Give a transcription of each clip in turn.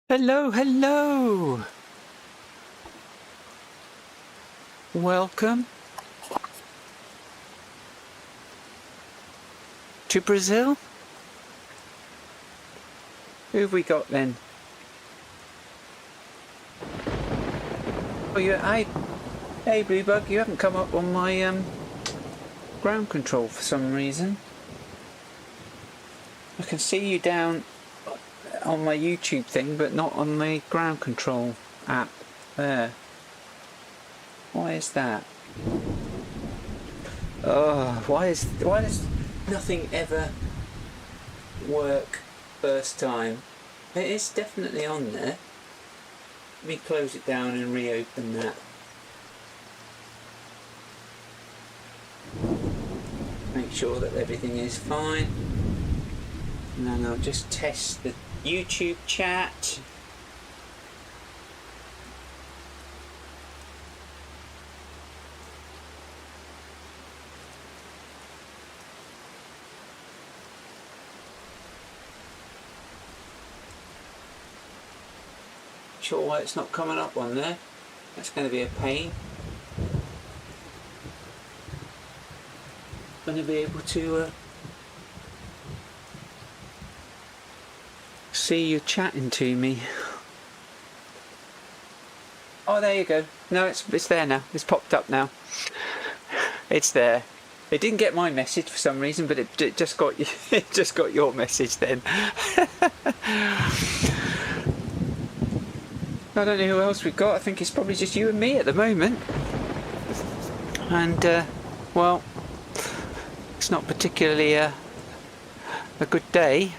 Hello, hello! Welcome to Brazil. Who have we got then? Oh, hey Bluebug, you haven't come up on my ground control for some reason. I can see you down on my YouTube thing, but not on the ground control app there. Why is that? Oh, why does nothing ever work first time? It is definitely on there. Let me close it down and reopen that. Make sure that everything is fine. And then I'll just test the YouTube chat. Sure why it's not coming up on there. That's going to be a pain. Going to be able to see you chatting to me. Oh, there you go. No, it's there now. It's popped up now. It's there. It didn't get my message for some reason, but it just got you. It just got your message then. I don't know who else we've got. I think it's probably just you and me at the moment. And well, it's not particularly a good day.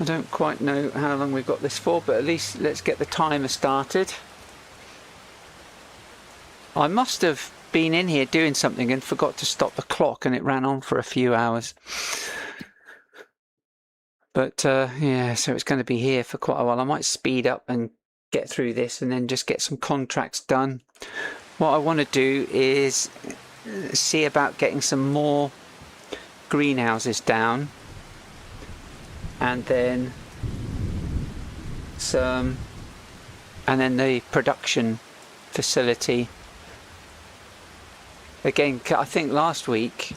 I don't quite know how long we've got this for, but at least let's get the timer started. I must have been in here doing something and forgot to stop the clock, and it ran on for a few hours. But yeah, so it's going to be here for quite a while. I might speed up and get through this and then just get some contracts done. What I want to do is see about getting some more greenhouses down, and then the production facility. Again, I think last week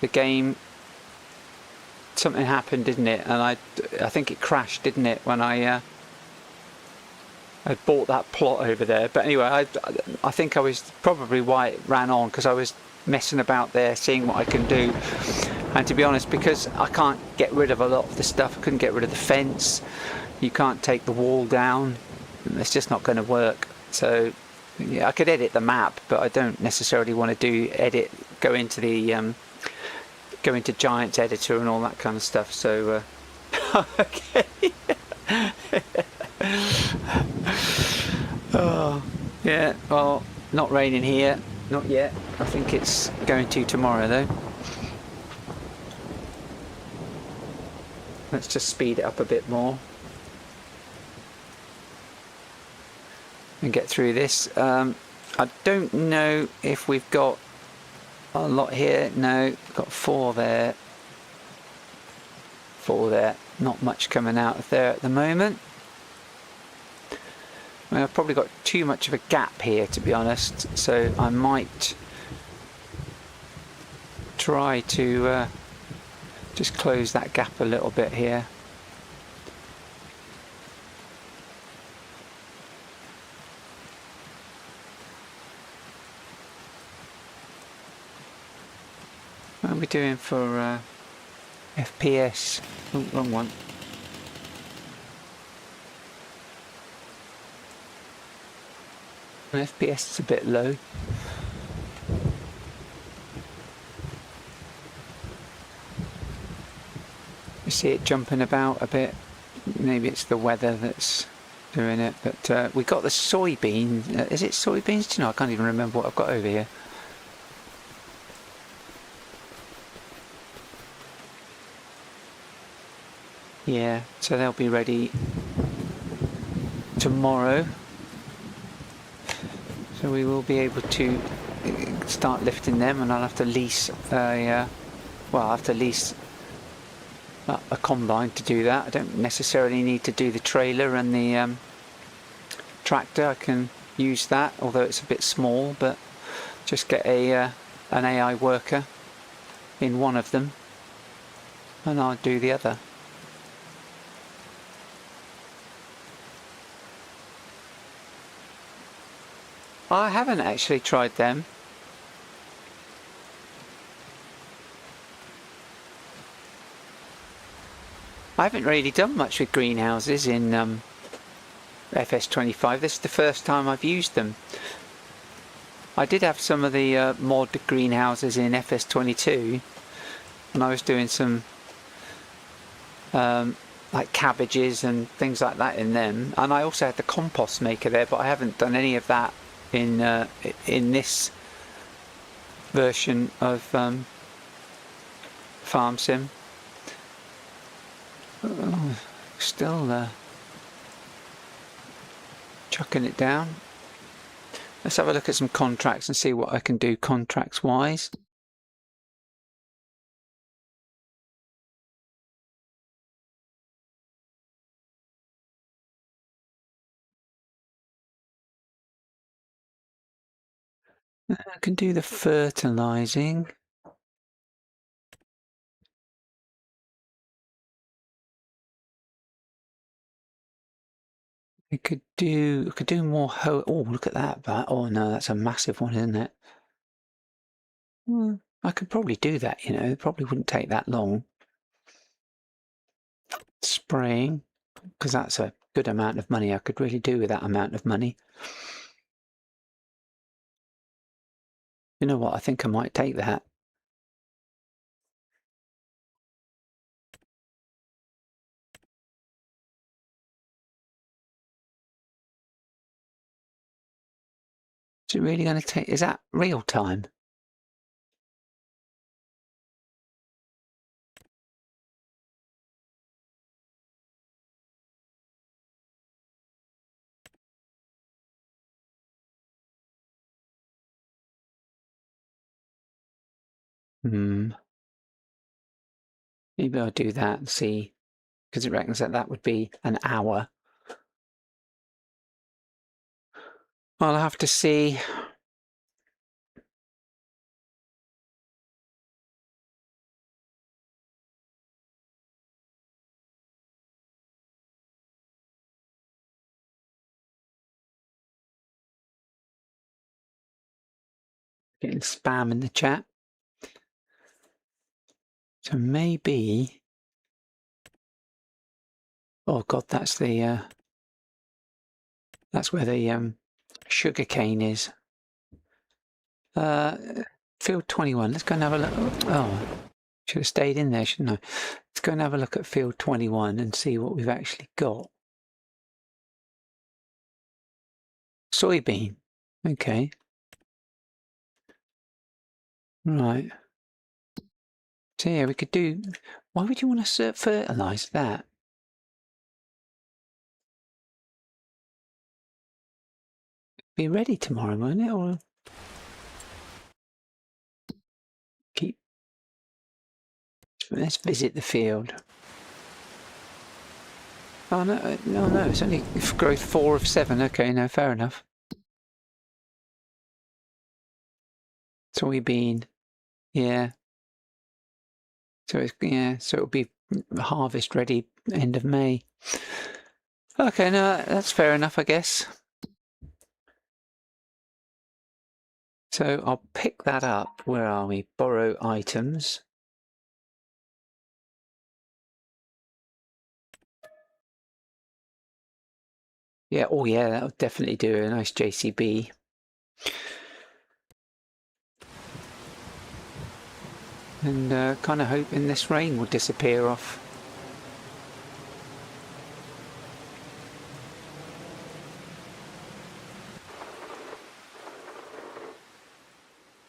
the game, something happened, didn't it? And I think it crashed, didn't it, when I bought that plot over there. But anyway, I think I was probably why it ran on, because I was messing about there, seeing what I can do. And to be honest, because I can't get rid of a lot of the stuff, I couldn't get rid of the fence, you can't take the wall down, it's just not going to work. So yeah, I could edit the map, but I don't necessarily want to go into the go into Giants editor and all that kind of stuff. So okay. Oh yeah, well, not raining here, not yet. I think it's going to tomorrow though. Let's just speed it up a bit more and get through this. I don't know if we've got a lot here. No, we've got 4 there. 4 there. Not much coming out of there at the moment. I mean, I've probably got too much of a gap here, to be honest, so I might try to just close that gap a little bit here. What are we doing for FPS? Oh, wrong one. FPS is a bit low. You see it jumping about a bit. Maybe it's the weather that's doing it. But we got the soybean. Is it soybeans? Do you know? I can't even remember what I've got over here. Yeah, so they'll be ready tomorrow. So we will be able to start lifting them, and I'll have to lease I'll have to lease a combine to do that. I don't necessarily need to do the trailer and the tractor. I can use that, although it's a bit small, but just get an AI worker in one of them and I'll do the other. I haven't actually tried them. I haven't really done much with greenhouses in FS25. This is the first time I've used them. I did have some of the mod greenhouses in FS22 and I was doing some like cabbages and things like that in them, and I also had the compost maker there, but I haven't done any of that in this version of Farm Sim. Oh, still chucking it down. Let's have a look at some contracts and see what I can do contracts wise. I can do the fertilizing. I could do more oh, look at that. Oh no, that's a massive one, isn't it? I could probably do that, you know, it probably wouldn't take that long. Spraying, because that's a good amount of money. I could really do with that amount of money. You know what, I think I might take that. Is it really going to take, is that real time? Maybe I'll do that and see, because it reckons that would be an hour. I'll have to see. Getting spam in the chat. So maybe, oh god, that's the that's where the sugar cane is. Field 21. Let's go and have a look. Oh, should have stayed in there, shouldn't I? Let's go and have a look at field 21 and see what we've actually got. Soybean. Okay. Right. So yeah, we could do. Why would you want to fertilise that? Be ready tomorrow, won't it? Or keep. Let's visit the field. Oh no, no, it's only growth 4 of 7. Okay, no, fair enough. Soybean, yeah. So it's, yeah, so it'll be harvest ready end of May. Okay, no, that's fair enough, I guess. So I'll pick that up. Where are we? Borrow items. Yeah, oh yeah, that'll definitely do a nice JCB. And kind of hoping this rain will disappear off.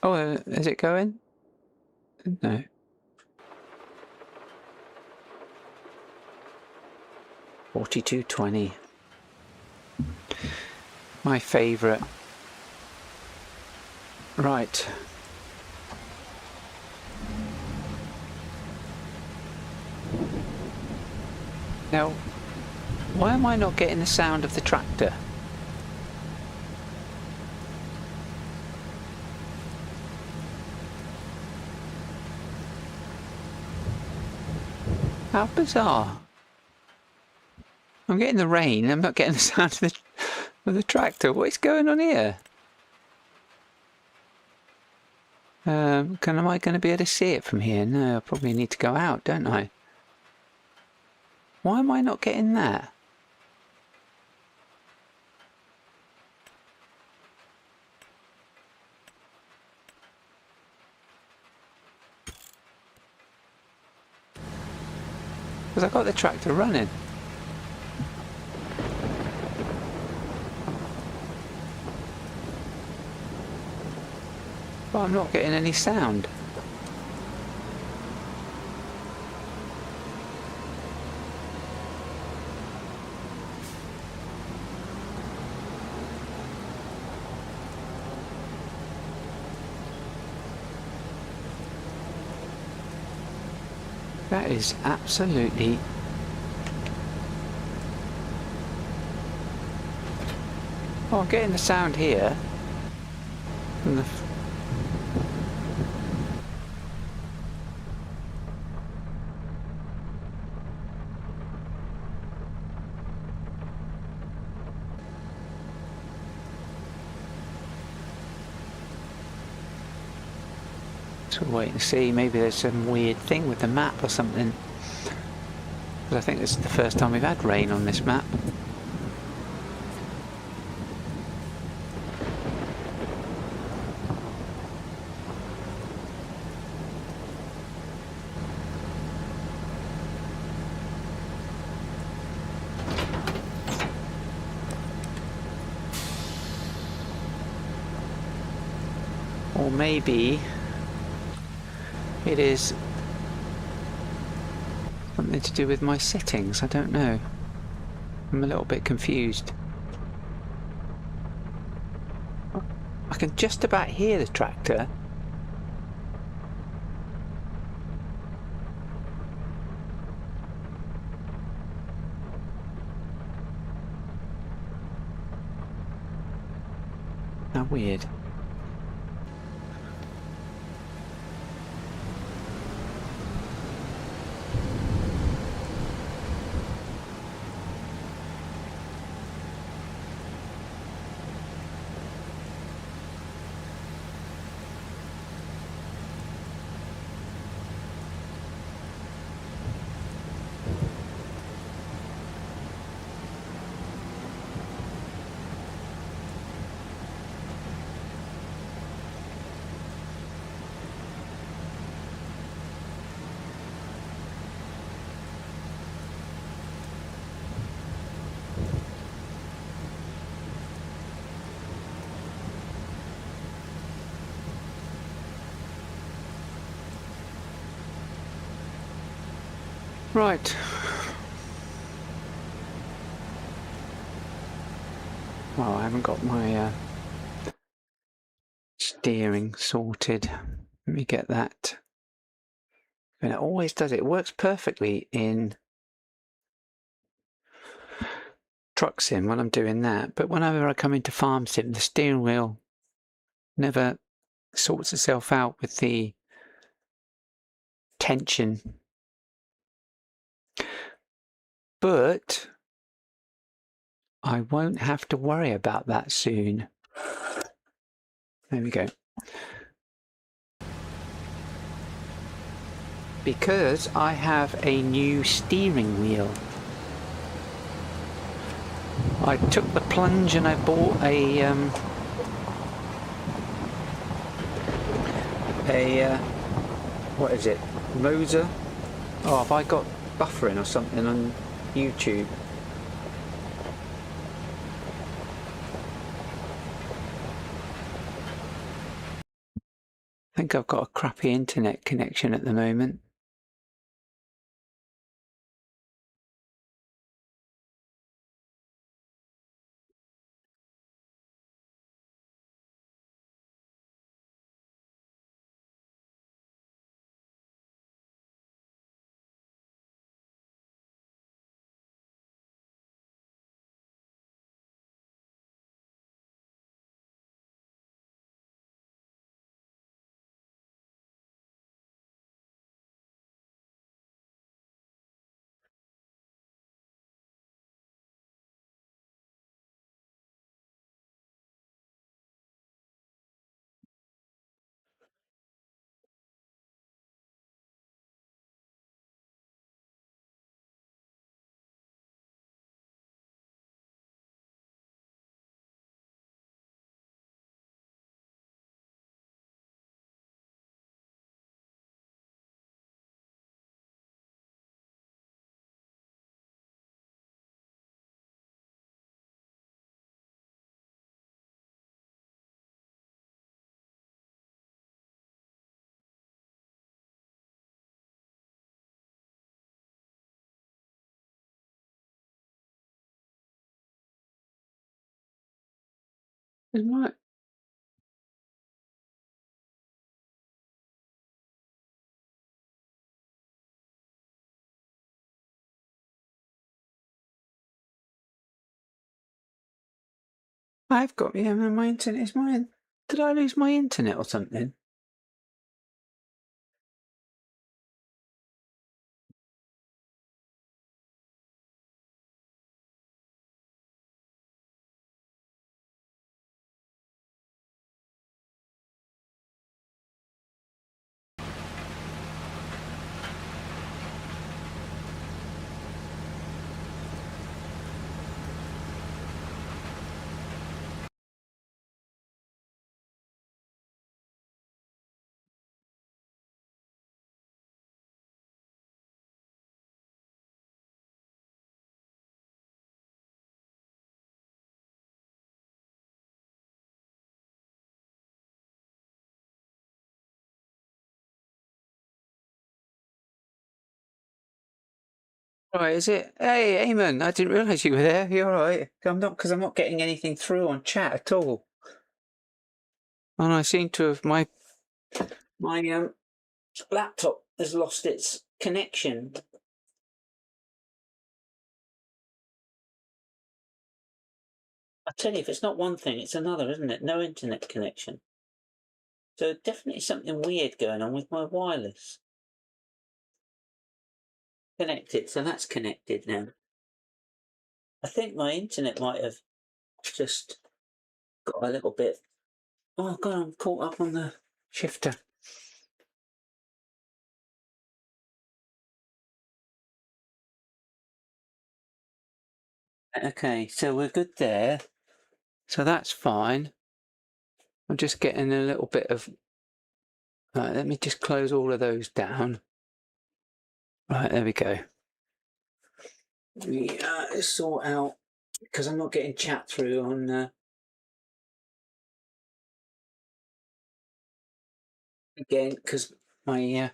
Oh, is it going? No. $42.20. My favourite. Right. Now, why am I not getting the sound of the tractor? How bizarre. I'm getting the rain, I'm not getting the sound of the tractor. What is going on here? Am I going to be able to see it from here? No, I probably need to go out, don't I? Why am I not getting that? Because I've got the tractor running. But I'm not getting any sound. That is absolutely... Oh, I'm getting the sound here. From the... So we'll wait and see. Maybe there's some weird thing with the map or something. Because I think this is the first time we've had rain on this map. Or maybe it is something to do with my settings, I don't know. I'm a little bit confused. I can just about hear the tractor. How weird. Right. Well, I haven't got my steering sorted. Let me get that. And it always does it. It works perfectly in Truck Sim when I'm doing that. But whenever I come into Farm Sim, the steering wheel never sorts itself out with the tension. But I won't have to worry about that soon. There we go. Because I have a new steering wheel. I took the plunge and I bought a what is it? Moser? Oh, have I got buffering or something on YouTube? I think I've got a crappy internet connection at the moment. Is my... I've got, yeah, my internet is mine. Did I lose my internet or something? Right, is it? Hey, Eamon, I didn't realise you were there. You all right? I'm not, because I'm not getting anything through on chat at all. And I seem to have my laptop has lost its connection. I tell you, if it's not one thing, it's another, isn't it? No internet connection. So definitely something weird going on with my wireless. Connected, so that's connected now. I think my internet might have just got a little bit... Oh God, I'm caught up on the shifter. Okay, so we're good there. So that's fine. I'm just getting a little bit of... Right, let me just close all of those down. Right, there we go. Let's sort out, because I'm not getting chat through on... again, because my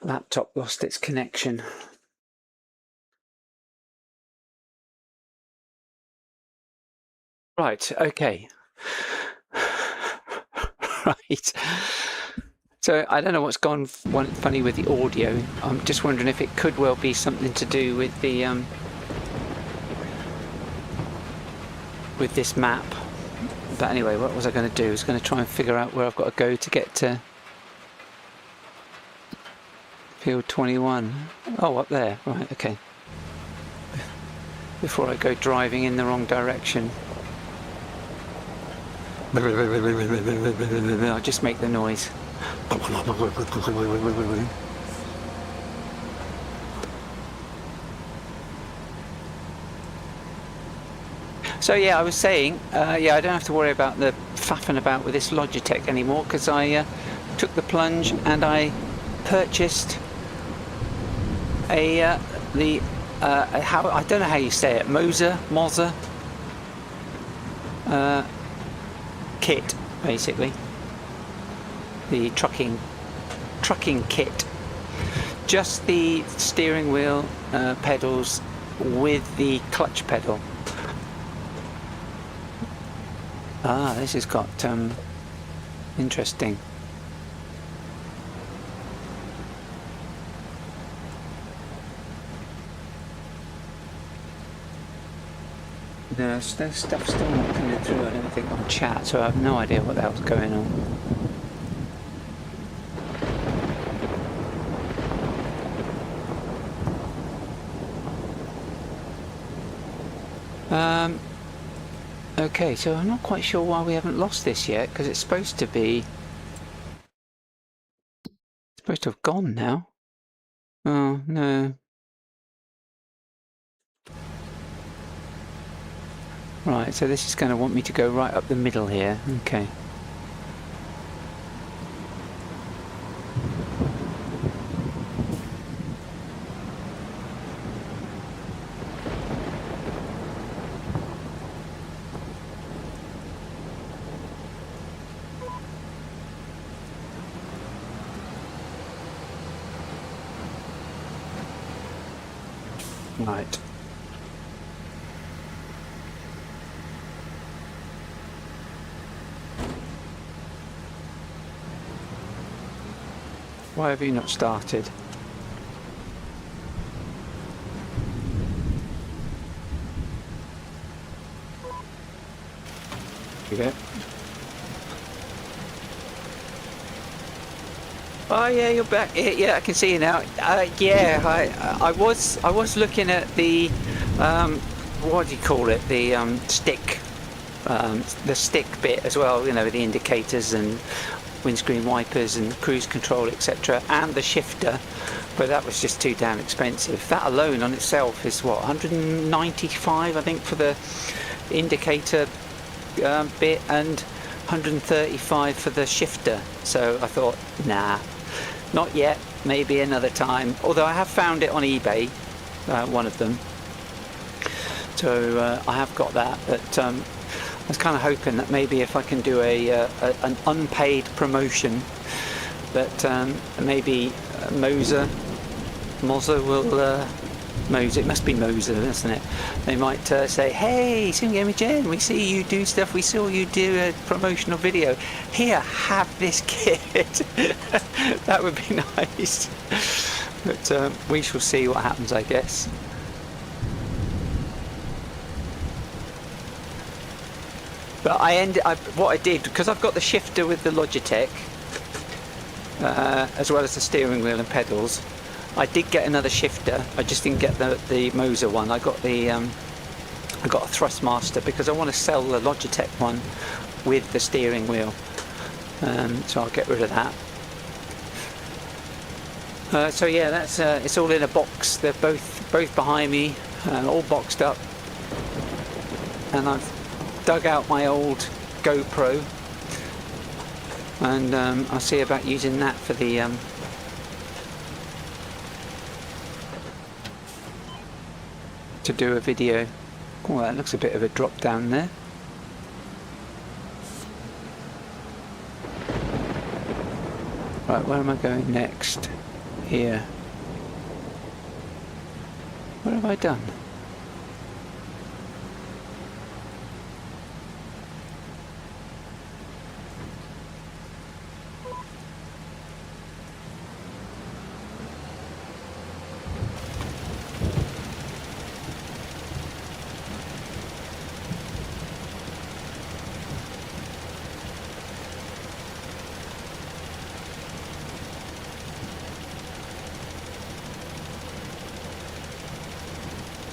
laptop lost its connection. Right, okay. Right. So I don't know what's gone funny with the audio. I'm just wondering if it could well be something to do with the with this map. But anyway, what was I going to do? I was going to try and figure out where I've got to go to get to field 21. Oh, up there. Right, okay. Before I go driving in the wrong direction. I'll just make the noise. So yeah, I was saying, yeah, I don't have to worry about the faffing about with this Logitech anymore, because I took the plunge and I purchased a how, I don't know how you say it, Moza kit, basically. The trucking kit. Just the steering wheel pedals with the clutch pedal. Ah, this has got interesting. No, there's stuff still not coming through, I don't think, on chat, so I have no idea what the hell's going on. Okay, so I'm not quite sure why we haven't lost this yet, because it's supposed to have gone now. Oh, no. Right, so this is going to want me to go right up the middle here. Okay. Right. Why have you not started? Here we go. Oh yeah, you're back. Yeah, I can see you now. Yeah, I was looking at the what do you call it? The stick bit as well. You know, the indicators and windscreen wipers and cruise control, etc., and the shifter. But that was just too damn expensive. That alone on itself is what, 195, I think, for the indicator bit, and 135 for the shifter. So I thought, nah. Not yet, maybe another time. Although I have found it on eBay, one of them. So I have got that, but I was kind of hoping that maybe if I can do an unpaid promotion, that maybe Moser will... Moser, it must be Moser, isn't it? They might say, hey, SimGamerJen, we see you do stuff, we saw you do a promotional video. Here, have this kit. That would be nice. But we shall see what happens, I guess. But what I did, because I've got the shifter with the Logitech, as well as the steering wheel and pedals, I did get another shifter. I just didn't get the Moser one. I got a Thrustmaster because I want to sell the Logitech one with the steering wheel. So I'll get rid of that. So yeah, that's it's all in a box. They're both behind me, all boxed up, and I've dug out my old GoPro, and I'll see about using that for the to do a video. Oh, that looks a bit of a drop down there. Right, where am I going next? Here. What have I done?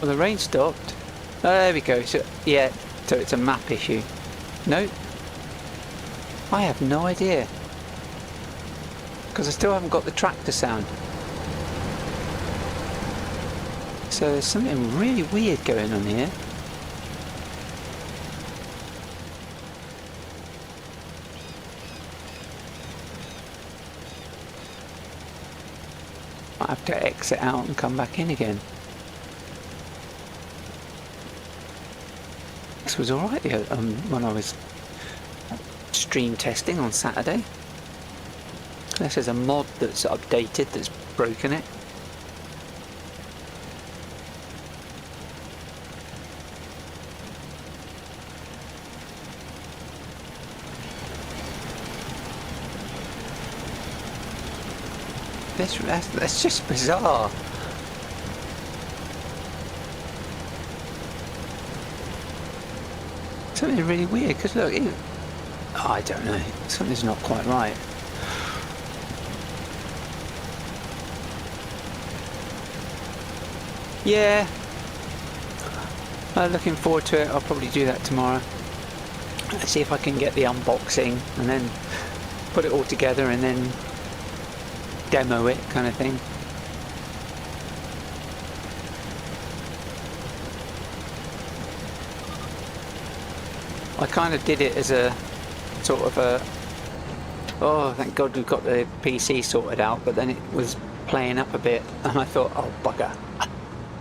Well, the rain stopped. Oh, there we go. So yeah, so it's a map issue. No, I have no idea, because I still haven't got the tractor sound. So there's something really weird going on here. I have to exit out and come back in again. This was alright when I was stream testing on Saturday. This is a mod that's updated that's broken it. That's just bizarre. Something really weird, because look, I don't know, something's not quite right. Yeah, looking forward to it. I'll probably do that tomorrow. See if I can get the unboxing and then put it all together and then demo it, kind of thing. I kind of did it as a sort of a, oh thank God we've got the PC sorted out, but then it was playing up a bit and I thought, oh bugger,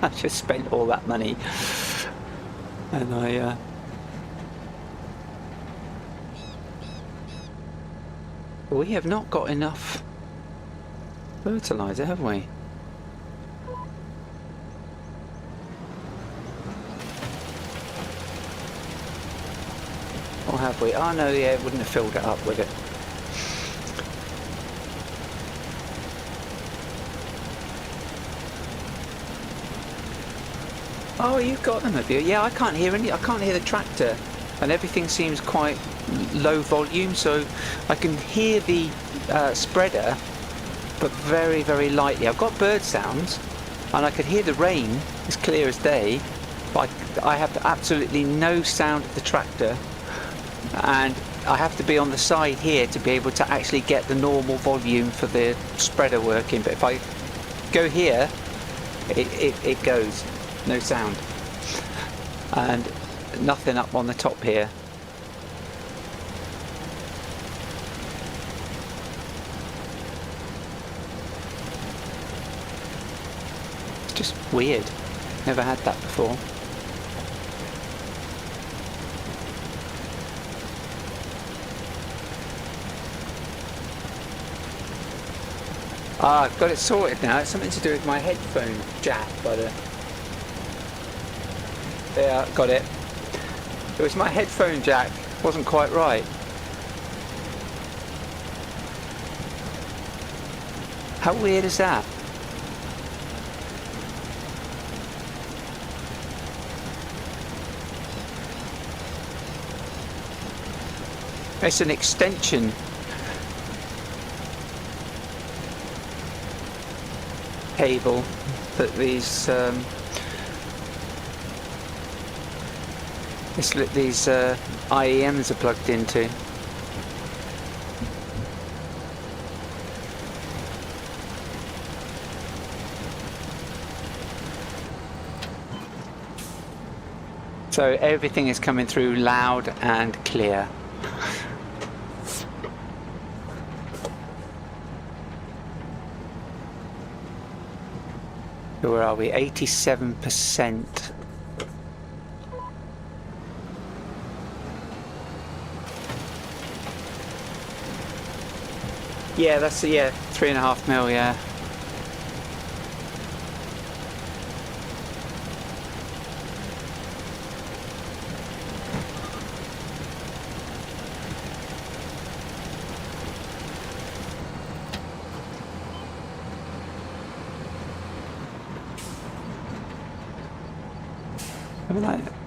I just spent all that money, and we have not got enough fertilizer, have we? Or have we? Oh no, yeah, it wouldn't have filled it up with it. Oh, you've got them, have you? Yeah, I can't hear any. I can't hear the tractor, and everything seems quite low volume, so I can hear the spreader, but very, very lightly. I've got bird sounds, and I could hear the rain as clear as day, but I have absolutely no sound of the tractor, and I have to be on the side here to be able to actually get the normal volume for the spreader working. But if I go here, it goes. No sound, and nothing up on the top here. It's just weird. Never had that before. Ah, I've got it sorted now. It's something to do with my headphone jack, but yeah, got it. It was my headphone jack, wasn't quite right. How weird is that? It's an extension. Cable that these IEMs are plugged into. So everything is coming through loud and clear. Where are we? 87%. Yeah, that's 3.5 mil, yeah.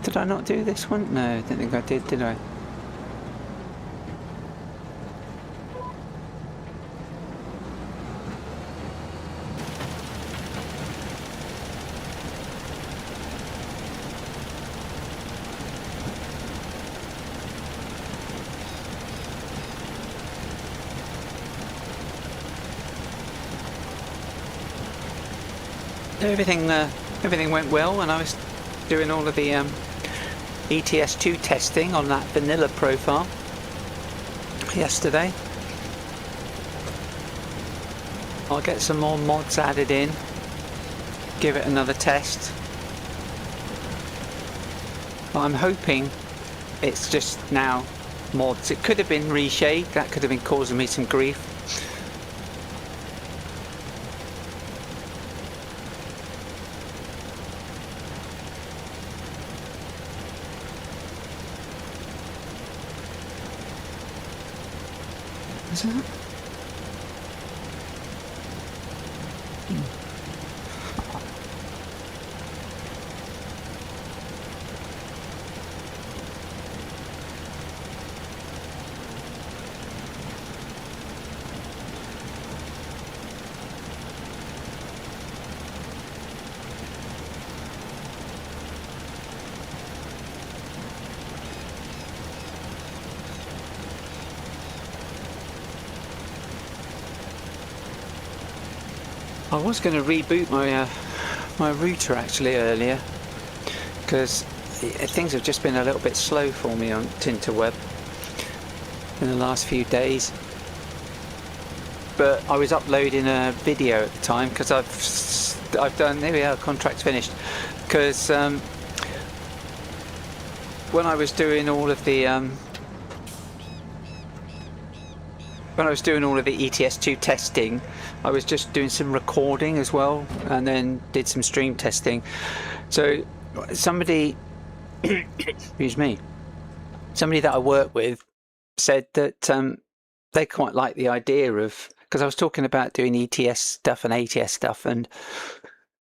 Did I not do this one? No, I don't think I did I? Everything went well, and I was doing all of the ETS2 testing on that vanilla profile yesterday. I'll get some more mods added in, give it another test. But I'm hoping it's just now mods. It could have been reshade, that could have been causing me some grief. Is that? I was going to reboot my router actually earlier, because things have just been a little bit slow for me on Tinterweb in the last few days. But I was uploading a video at the time because I've done, there we are, contract's finished. Because when I was doing all of the ETS2 testing, I was just doing some recording as well, and then did some stream testing. So somebody, excuse me, somebody that I work with said that they quite like the idea of, because I was talking about doing ETS stuff and ATS stuff and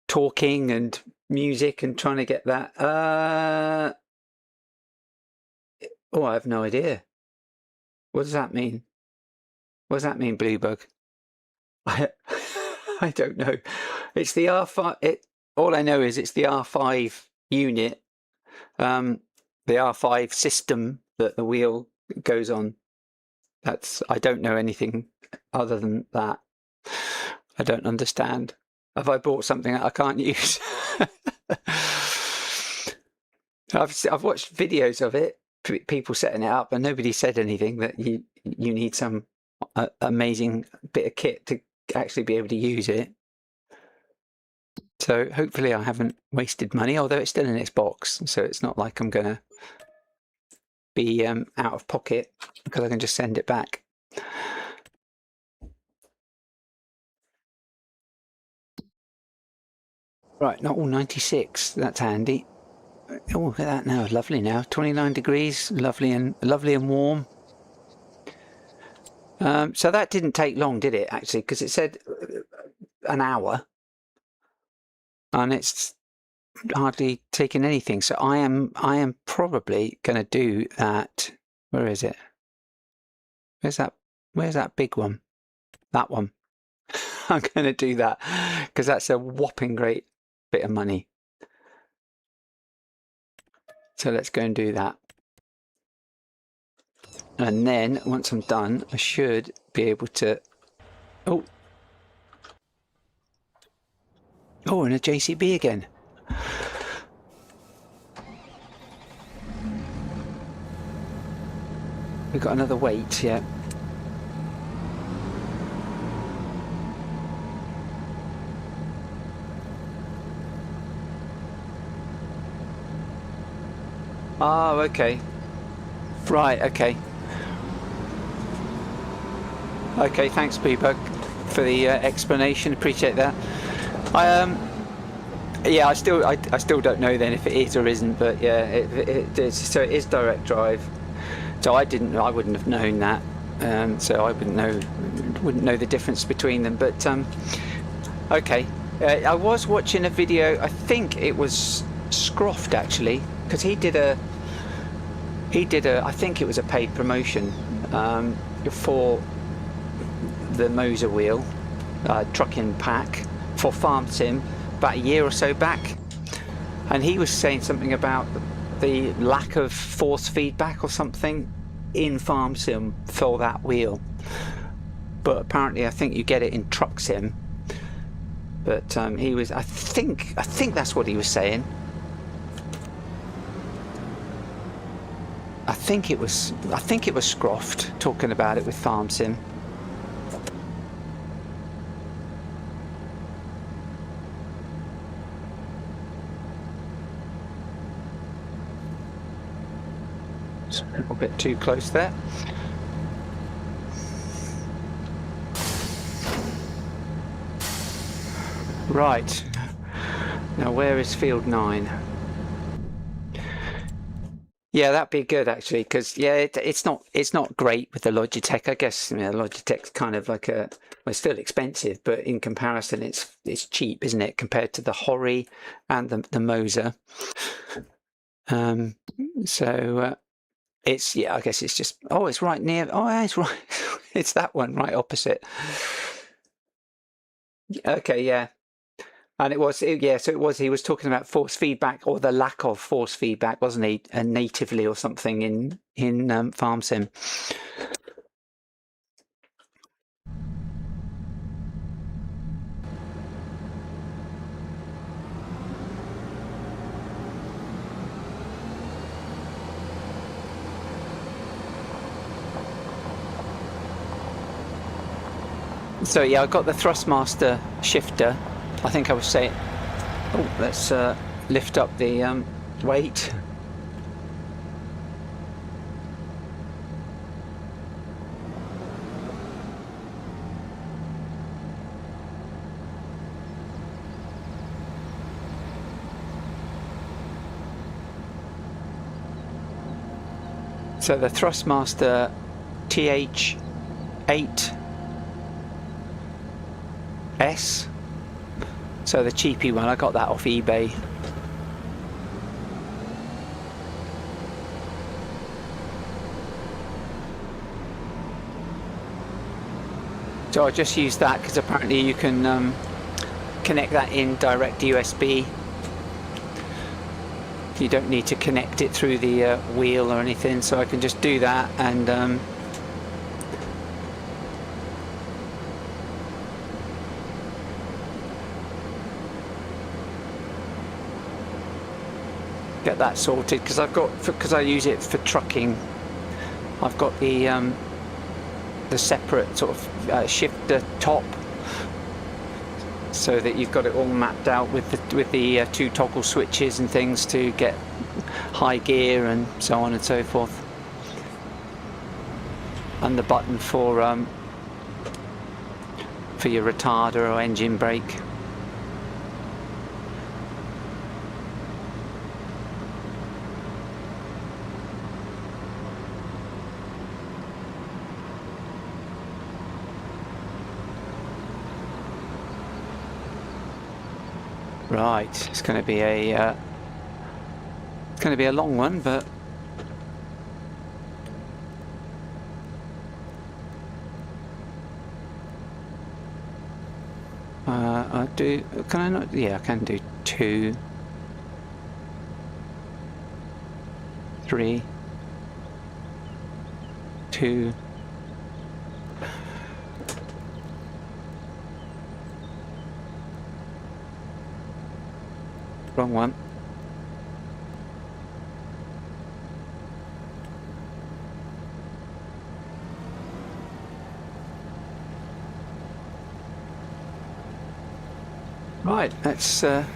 talking and music and trying to get that. Oh, I have no idea. What does that mean? What does that mean, Bluebug? I don't know. It's the R5. All I know is it's the R5 unit, the R5 system that the wheel goes on. I don't know anything other than that. I don't understand. Have I bought something that I can't use? I've watched videos of it, people setting it up, and nobody said anything that you need some amazing bit of kit to actually be able to use it. So hopefully I haven't wasted money, although it's still in its box, so it's not like I'm gonna be out of pocket, because I can just send it back. Right, not all 96. That's handy. Oh, look at that now. Lovely now. 29 degrees. Lovely and warm. So that didn't take long, did it? Actually, because it said an hour, and it's hardly taken anything. So I am probably going to do that. Where is it? Where's that big one? That one. I'm going to do that because that's a whopping great bit of money. So let's go and do that. And then once I'm done, I should be able to. Oh, and a JCB again. We've got another weight, yeah. Oh, okay. Right, okay. Okay, thanks, Bluebug, for the explanation. Appreciate that. Yeah, I still don't know then if it is or isn't, but yeah, it is. So it is direct drive. So I wouldn't have known that. So I wouldn't know the difference between them. But okay, I was watching a video. I think it was Scroft actually, because he did a. I think it was a paid promotion for the Moser wheel trucking pack for Farm Sim about a year or so back, and he was saying something about the lack of force feedback or something in Farm Sim for that wheel, but apparently I think you get it in Truck Sim. But he was, I think that's what he was saying. I think it was Scroft talking about it with Farm Sim. It's a little bit too close there. Right. Now where is field 9? Yeah, that'd be good actually, because yeah, it's not great with the Logitech. I guess Logitech's kind of like well, it's still expensive, but in comparison, it's cheap, isn't it, compared to the Horry and the Moser. So it's, yeah, I guess it's just, oh, it's right near. Oh, it's right. It's that one right opposite. Okay, yeah. And it was, yeah, so it was, he was talking about force feedback, or the lack of force feedback, wasn't he, natively or something in Farm Sim. So yeah, I got the Thrustmaster shifter. I think I was saying, oh, let's lift up the weight. So the Thrustmaster TH8S. So the cheapy one, I got that off eBay. So I just used that because apparently you can connect that in direct USB. You don't need to connect it through the wheel or anything, so I can just do that and get that sorted, because I use it for trucking. I've got the separate sort of shifter top, so that you've got it all mapped out with the 2 toggle switches and things to get high gear and so on and so forth, and the button for your retarder or engine brake. Right, it's going to be a long one, but can I not? Yeah, I can do 2, 3, 2. Wrong one. Right, let's I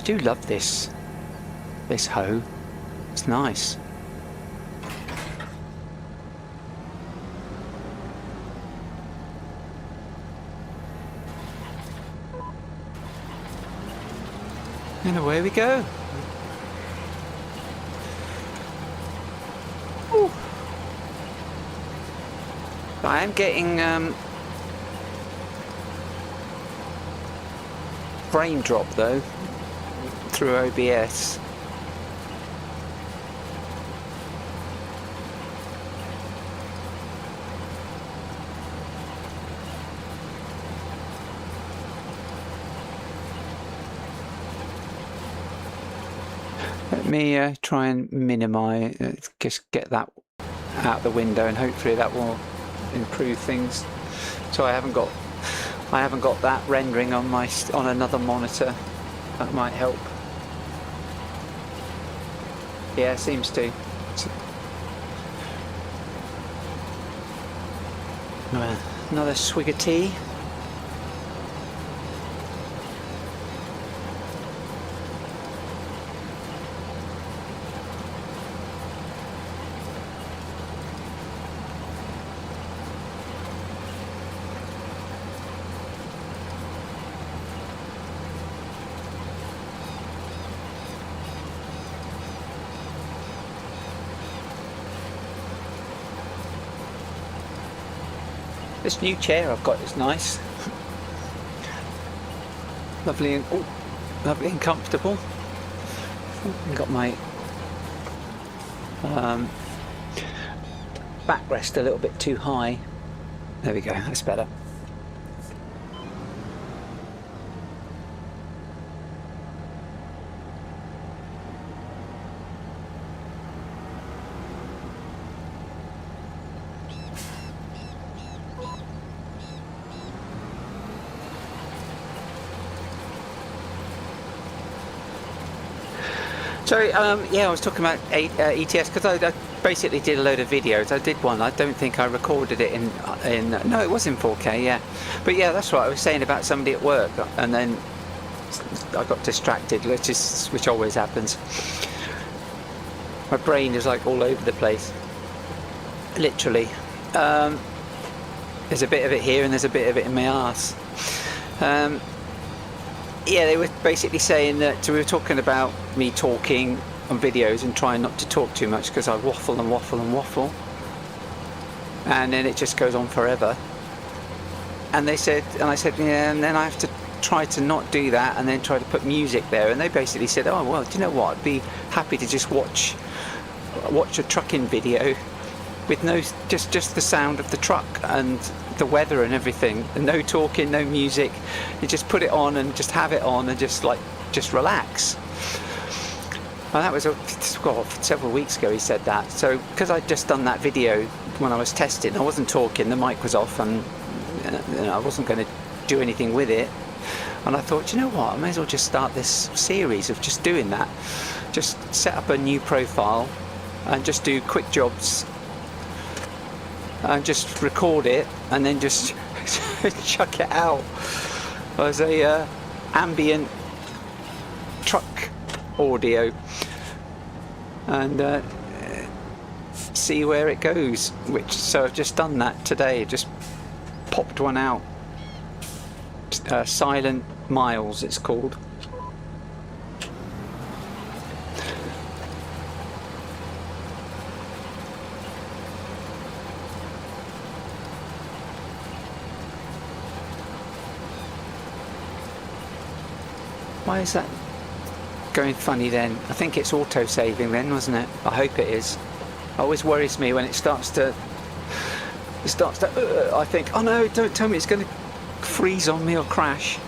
do love this hoe. It's nice. And away we go. Ooh. I am getting frame drop though through OBS. Let me try and minimize, just get that out the window, and hopefully that will improve things. So I haven't got that rendering on another monitor. That might help. Yeah, it seems to. Another swig of tea. This new chair I've got is nice. Lovely and comfortable. I've got my backrest a little bit too high. There we go, that's better. So yeah, I was talking about ETS because I basically did a load of videos. I did one. I don't think I recorded it in no, it was in 4K, yeah. But yeah, that's right. I was saying about somebody at work, and then I got distracted, which always happens. My brain is like all over the place, literally. There's a bit of it here, and there's a bit of it in my arse. Yeah, they were basically saying that we were talking about me talking on videos and trying not to talk too much because I waffle and waffle and waffle, and then it just goes on forever. And they said, and I said, yeah, and then I have to try to not do that, and then try to put music there. And they basically said, oh well, do you know what? I'd be happy to just watch watch a trucking video with no, just the sound of the truck and the weather and everything, and no talking, no music. You just put it on and just have it on and just relax. And that was several weeks ago he said that. So because I'd just done that video when I was testing, I wasn't talking, the mic was off, and I wasn't going to do anything with it. And I thought, you know what, I may as well just start this series of just doing that. Just set up a new profile and just do quick jobs and just record it and then just chuck it out as a ambient truck audio and see where it goes. So I've just done that today, just popped one out. Silent Miles it's called. Why is that going funny then? I think it's auto-saving then, wasn't it? I hope it is. It always worries me when it starts to I think, oh no, don't tell me it's going to freeze on me or crash.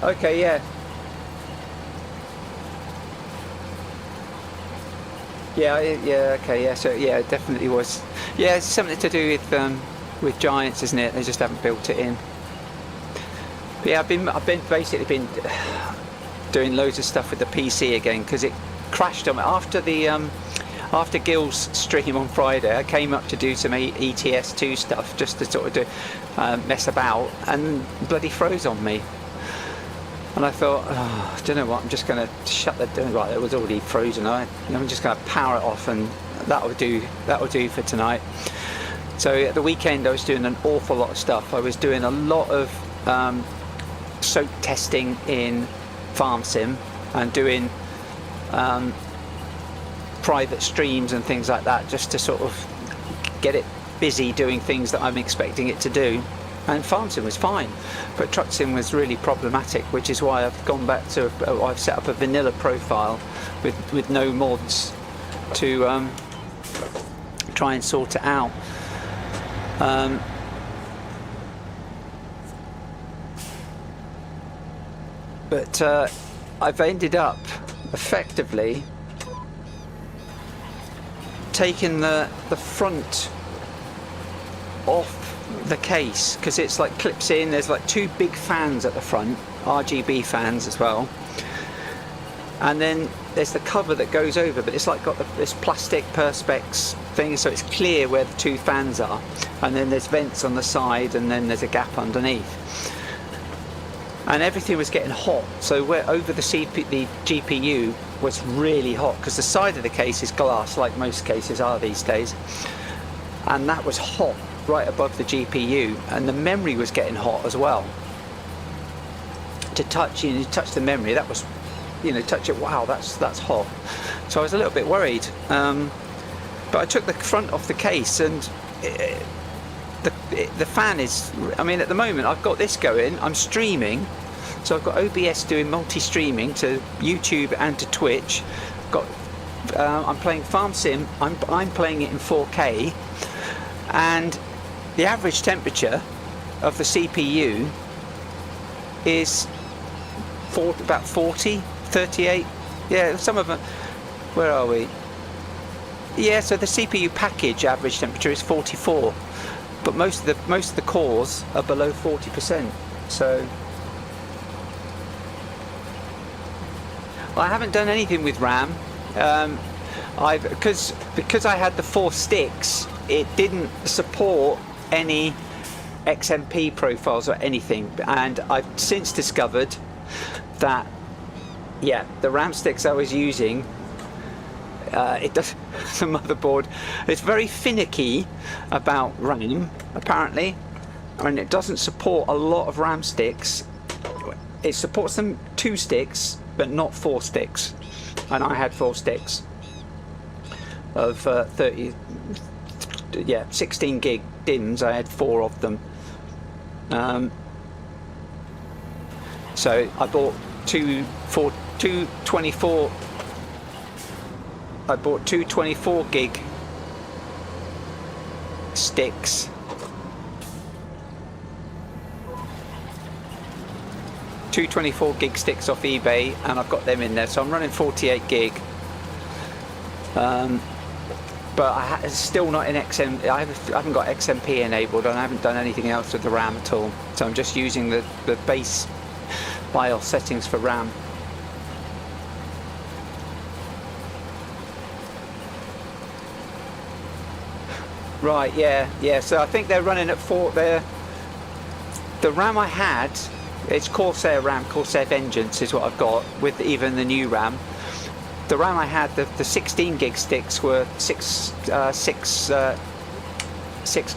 Okay, yeah. Yeah, okay, yeah, so yeah, it definitely was. Yeah, it's something to do with Giants, isn't it? They just haven't built it in. But yeah, I've basically been doing loads of stuff with the PC again because it crashed on me after Gil's stream on Friday. I came up to do some ETS2 stuff just to sort of do mess about, and bloody froze on me. And I thought, oh, do you know what? I'm just going to shut the door. Right, it was already frozen. I'm just going to power it off, and that'll do for tonight. So at the weekend, I was doing an awful lot of stuff. I was doing a lot of soap testing in Farm Sim and doing private streams and things like that, just to sort of get it busy doing things that I'm expecting it to do. And Farm Sim was fine, but Truck Sim was really problematic, which is why I've gone back to I've set up a vanilla profile with no mods to try and sort it out. But I've ended up effectively taking the front off the case, because it's like clips in. There's like two big fans at the front, RGB fans as well, and then there's the cover that goes over, but it's like got this plastic perspex thing, so it's clear where the two fans are, and then there's vents on the side, and then there's a gap underneath. And everything was getting hot, so where over the GPU was really hot, because the side of the case is glass, like most cases are these days, and that was hot right above the GPU, and the memory was getting hot as well. To touch, you touch the memory, that was, touch it, wow, that's hot. So I was a little bit worried, but I took the front off the case, and the fan is, I mean, at the moment I've got this going, I'm streaming, so I've got OBS doing multi-streaming to YouTube and to Twitch. I'm playing Farm Sim, I'm playing it in 4K, and the average temperature of the CPU is about 40, 38. Yeah, some of them. Where are we? Yeah, so the CPU package average temperature is 44, but most of the cores are below 40%. So I haven't done anything with RAM. Because I had the 4 sticks, it didn't support any XMP profiles or anything, and I've since discovered that, yeah, the RAM sticks I was using, it does the motherboard, it's very finicky about RAM apparently, and it doesn't support a lot of RAM sticks. It supports them 2 sticks but not 4 sticks, and I had 4 sticks of 16 gig DIMMs. I had 4 of them, so I bought two 24 I bought two 24 gig sticks. Two 24 gig sticks off eBay, and I've got them in there, so I'm running 48 gig. But it's still not in XM. I haven't got XMP enabled, and I haven't done anything else with the RAM at all. So I'm just using the base BIOS settings for RAM. Right, yeah. So I think they're running at the RAM I had. It's Corsair RAM, Corsair Vengeance is what I've got with even the new RAM. The RAM I had, the 16 gig sticks were 6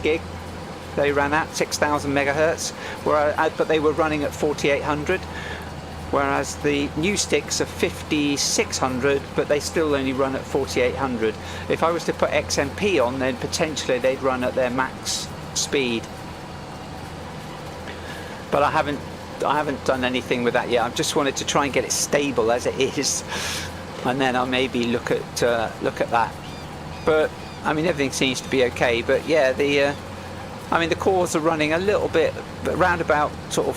gig. They ran at 6,000 megahertz, but they were running at 4800. Whereas the new sticks are 5600, but they still only run at 4800. If I was to put XMP on, then potentially they'd run at their max speed. But I haven't done anything with that yet. I've just wanted to try and get it stable as it is, and then I'll maybe look at that. But I mean, everything seems to be okay. But yeah, the cores are running a little bit around about sort of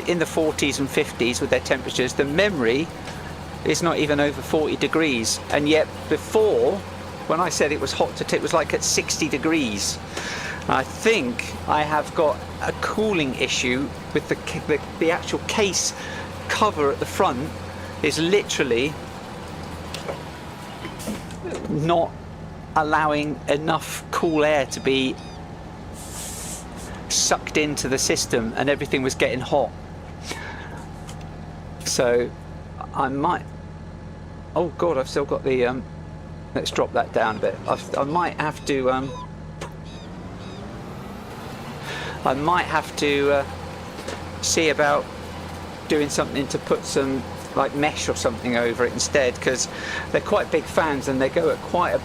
in the 40s and 50s with their temperatures. The memory is not even over 40 degrees, and yet before, when I said it was hot it was like at 60 degrees. I think I have got a cooling issue with the actual case cover at the front is literally not allowing enough cool air to be sucked into the system, and everything was getting hot. So I might, oh god, I've still got the let's drop that down a bit. I might have to see about doing something to put some like mesh or something over it instead, because they're quite big fans and they go at quite a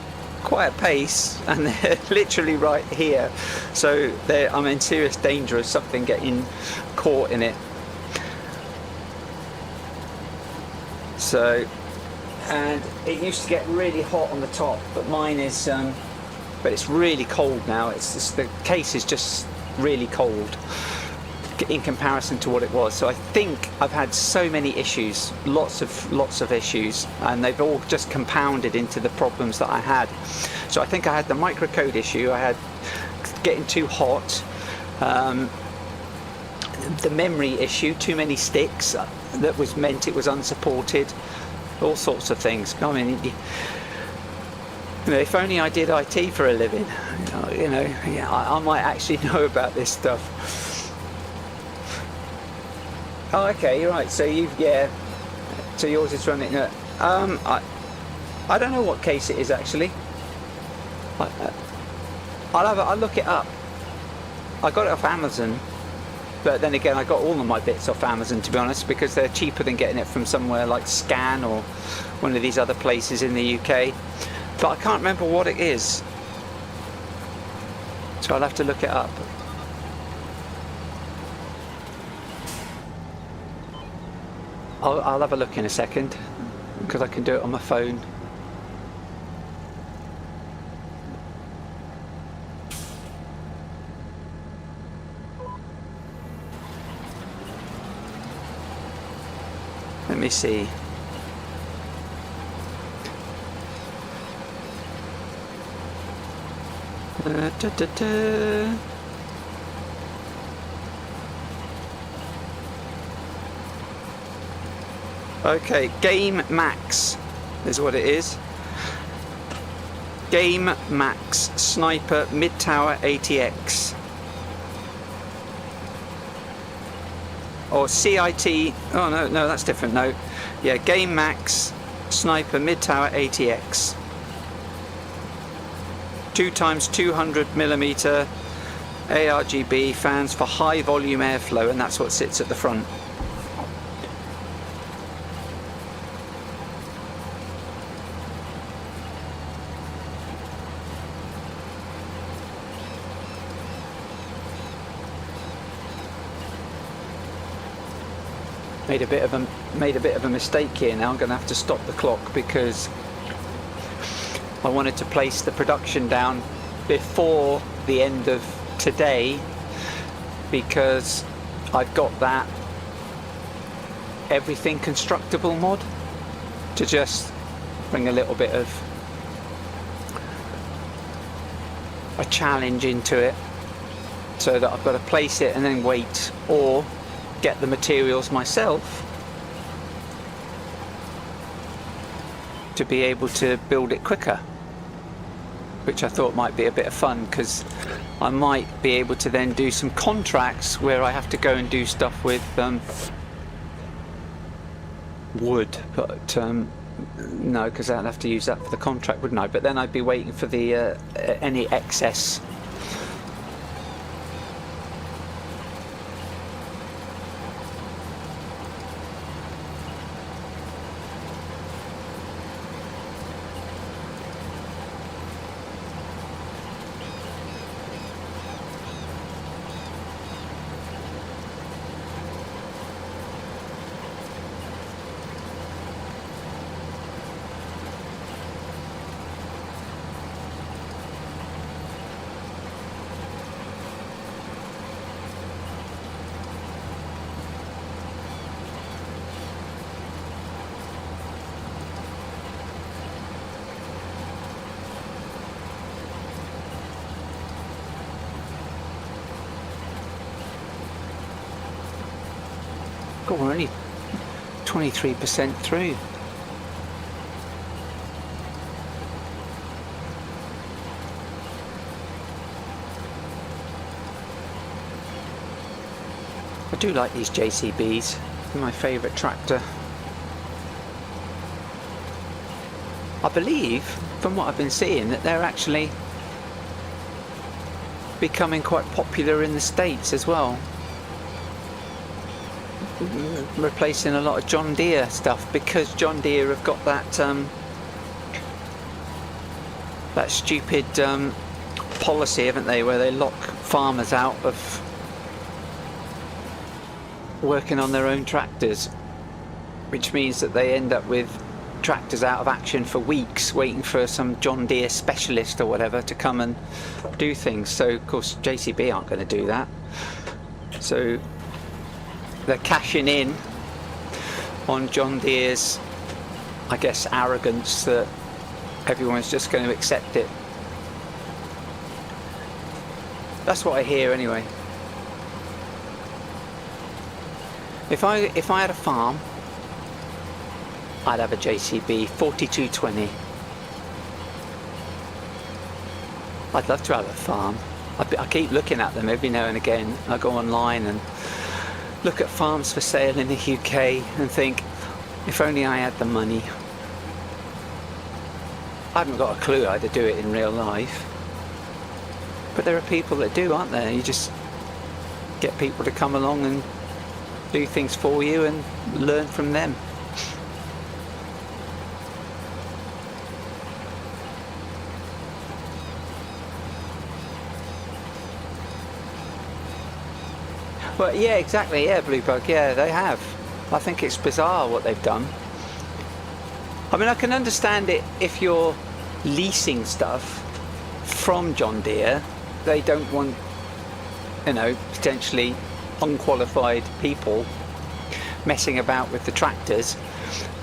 pace, and they're literally right here, so I'm in serious danger of something getting caught in it. So, and it used to get really hot on the top, but mine is but it's really cold now. It's just, the case is just really cold in comparison to what it was. So I think I've had so many issues, lots of issues, and they've all just compounded into the problems that I had. So I think I had the microcode issue, I had getting too hot, the memory issue, too many sticks, that was meant it was unsupported, all sorts of things. I mean, you know, if only I did IT for a living, you know, yeah, I might actually know about this stuff. Oh, okay, you're right. So so yours is running at, I don't know what case it is actually. I'll look it up. I got it off Amazon, but then again, I got all of my bits off Amazon, to be honest, because they're cheaper than getting it from somewhere like Scan or one of these other places in the UK. But I can't remember what it is, so I'll have to look it up. I'll have a look in a second, because I can do it on my phone. Let me see. Okay, Game Max is what it is. Game Max Sniper Mid Tower ATX. Or CIT, oh no, that's different, no. Yeah, Game Max Sniper Mid Tower ATX. 2x200mm ARGB fans for high volume airflow, and that's what sits at the front. Made a bit of a mistake here now. I'm going to have to stop the clock because I wanted to place the production down before the end of today, because I've got that everything constructible mod to just bring a little bit of a challenge into it, so that I've got to place it and then wait, or get the materials myself to be able to build it quicker, which I thought might be a bit of fun, because I might be able to then do some contracts where I have to go and do stuff with wood, but no, because I'd have to use that for the contract, wouldn't I? But then I'd be waiting for the any excess. God, we're only 23% through. I do like these JCBs. They're my favourite tractor. I believe, from what I've been seeing, that they're actually becoming quite popular in the States as well, replacing a lot of John Deere stuff, because John Deere have got that that stupid policy, haven't they, where they lock farmers out of working on their own tractors, which means that they end up with tractors out of action for weeks, waiting for some John Deere specialist or whatever to come and do things. So of course JCB aren't going to do that, so they're cashing in on John Deere's, I guess, arrogance that everyone's just going to accept it. That's what I hear anyway. If I had a farm, I'd have a JCB 4220. I'd love to have a farm. I keep looking at them every now and again. I go online and look at farms for sale in the UK and think, if only I had the money. I haven't got a clue how to do it in real life, but there are people that do, aren't there? You just get people to come along and do things for you and learn from them. Well, yeah, exactly, yeah, Bluebug, yeah, they have. I think it's bizarre what they've done. I mean, I can understand it if you're leasing stuff from John Deere. They don't want, you know, potentially unqualified people messing about with the tractors.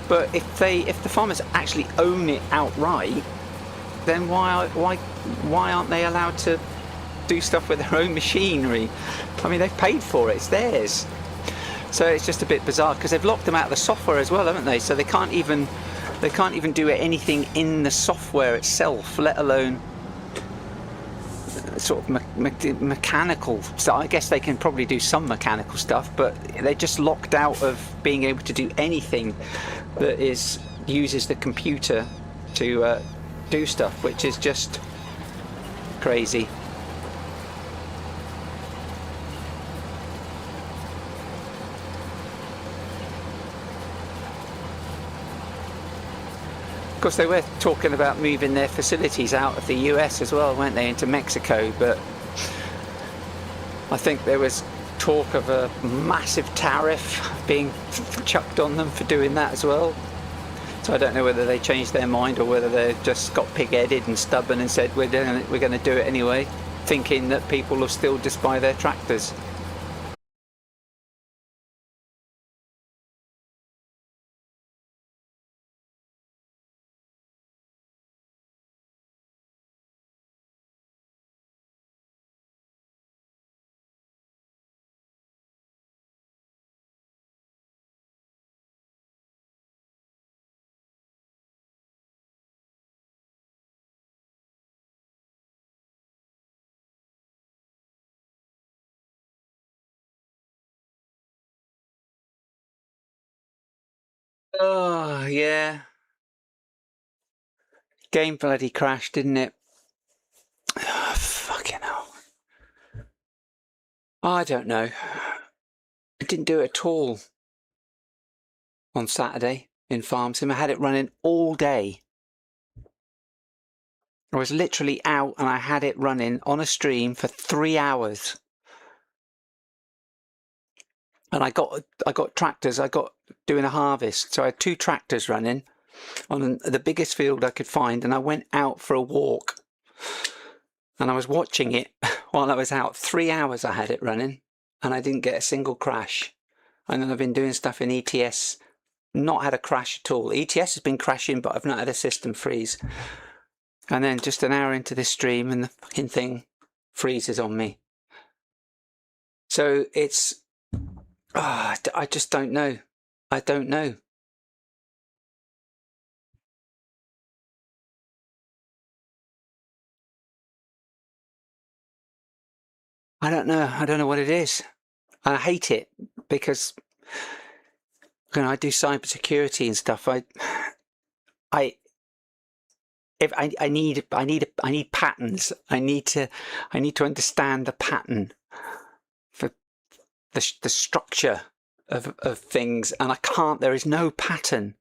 But if the farmers actually own it outright, then why aren't they allowed to do stuff with their own machinery? I mean, they've paid for it, it's theirs. So it's just a bit bizarre, because they've locked them out of the software as well, haven't they? So they can't even do anything in the software itself, let alone sort of mechanical stuff. I guess they can probably do some mechanical stuff, but they're just locked out of being able to do anything that uses the computer to do stuff, which is just crazy. Of course, they were talking about moving their facilities out of the US as well, weren't they, into Mexico, but I think there was talk of a massive tariff being chucked on them for doing that as well. So I don't know whether they changed their mind or whether they just got pig-headed and stubborn and said we're going to do it anyway, thinking that people will still just buy their tractors. Oh, yeah. Game bloody crashed, didn't it? Oh, fucking hell. I don't know. I didn't do it at all on Saturday in Farm Sim. I had it running all day. I was literally out and I had it running on a stream for 3 hours. And I got tractors. I got doing a harvest. So I had 2 tractors running on the biggest field I could find. And I went out for a walk. And I was watching it while I was out. 3 hours I had it running. And I didn't get a single crash. And then I've been doing stuff in ETS. Not had a crash at all. ETS has been crashing, but I've not had a system freeze. And then just an hour into this stream and the fucking thing freezes on me. So it's... I just don't know. I don't know. I don't know. I don't know what it is. I hate it because when I do cybersecurity and stuff, I need patterns. I need to understand the pattern for the structure of things, and I can't. There is no pattern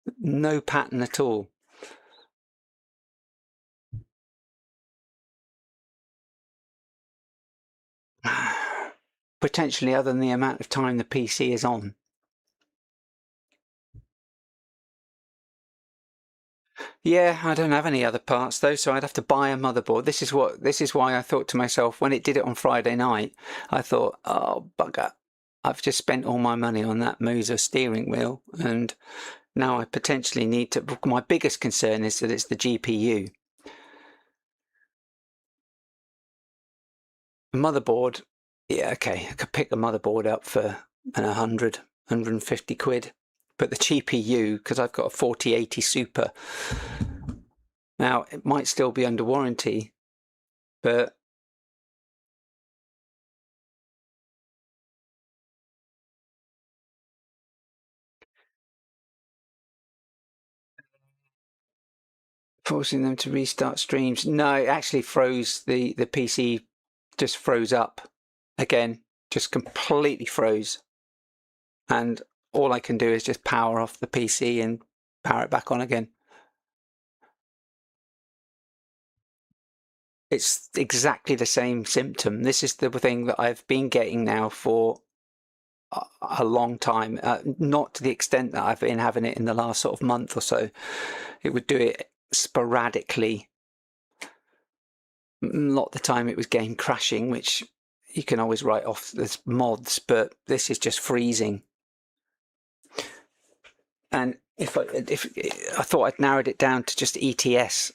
at all. Potentially, other than the amount of time the PC is on. Yeah, I don't have any other parts though, so I'd have to buy a motherboard. This is why I thought to myself when it did it on Friday night, I thought, oh bugger, I've just spent all my money on that Moser steering wheel, and now I potentially need to. My biggest concern is that it's the GPU. The motherboard, yeah, okay, I could pick the motherboard up for 150 quid, but the GPU, because I've got a 4080 Super. Now, it might still be under warranty, but forcing them to restart streams. No, it actually froze the PC, just froze up again, just completely froze. And all I can do is just power off the PC and power it back on again. It's exactly the same symptom. This is the thing that I've been getting now for a long time, not to the extent that I've been having it in the last sort of month or so. It would do it sporadically. A lot of the time it was game crashing, which you can always write off as mods, but this is just freezing. And if I thought I'd narrowed it down to just ETS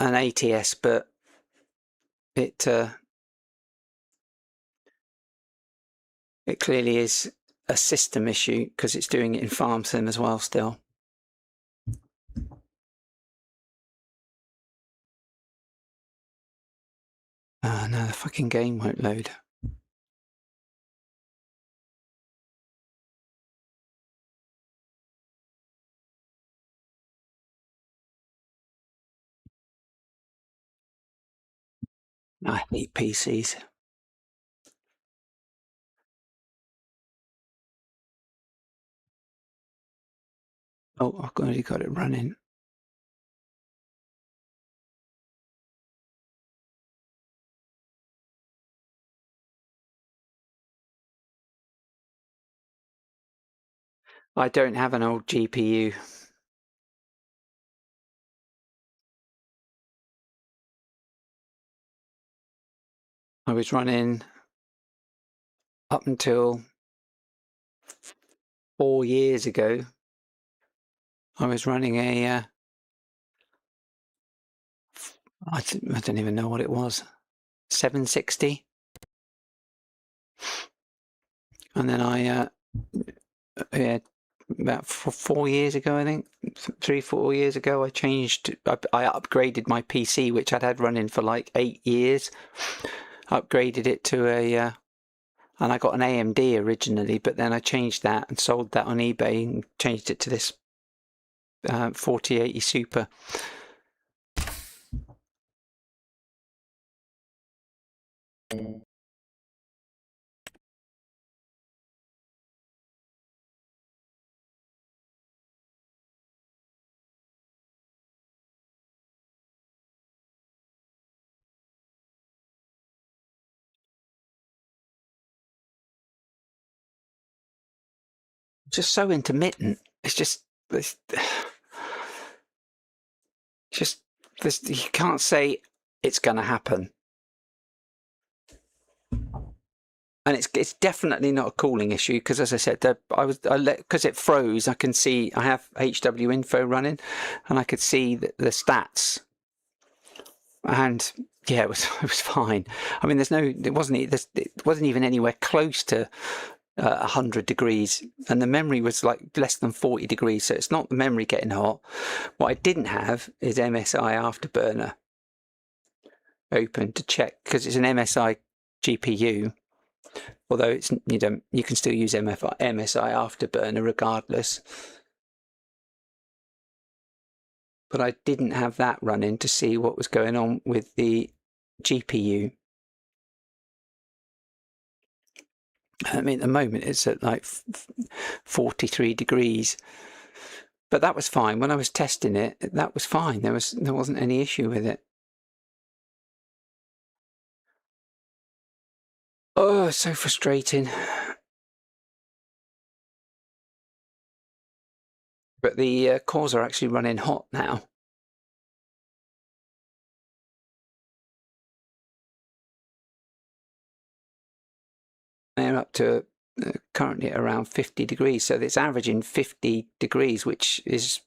and ATS, but it clearly is a system issue because it's doing it in Farm Sim as well still. No, the fucking game won't load. I hate PCs. Oh, I've already got it running. I don't have an old GPU. I was running up until 4 years ago. I was running a I don't even know what it was, 760, and then I yeah, about 4 years ago, I think 3-4 years ago, I upgraded my PC, which I'd had running for like 8 years. Upgraded it to a and I got an AMD originally, but then I changed that and sold that on eBay and changed it to this 4080 Super. Just so intermittent. It's just you can't say it's going to happen. And it's definitely not a cooling issue, because, as I said, because it froze. I can see I have HW info running, and I could see the stats. And yeah, it was fine. I mean, it wasn't even anywhere close to 100 degrees, and the memory was like less than 40 degrees. So it's not the memory getting hot. What I didn't have is MSI Afterburner open to check, because it's an MSI GPU. Although it's you can still use MSI Afterburner regardless. But I didn't have that running to see what was going on with the GPU. I mean, at the moment it's at like 43 degrees. But that was fine. When I was testing it, that was fine. There wasn't any issue with it. Oh, so frustrating. But the cores are actually running hot now. They're up to currently around 50 degrees. So it's averaging 50 degrees, which is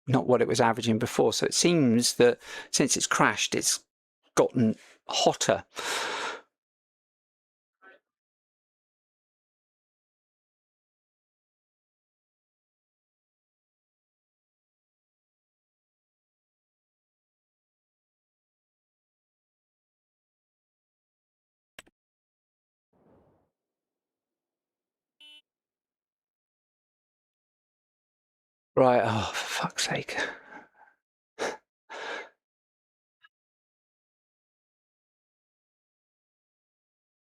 not what it was averaging before. So it seems that since it's crashed, it's gotten hotter. Right, oh, for fuck's sake.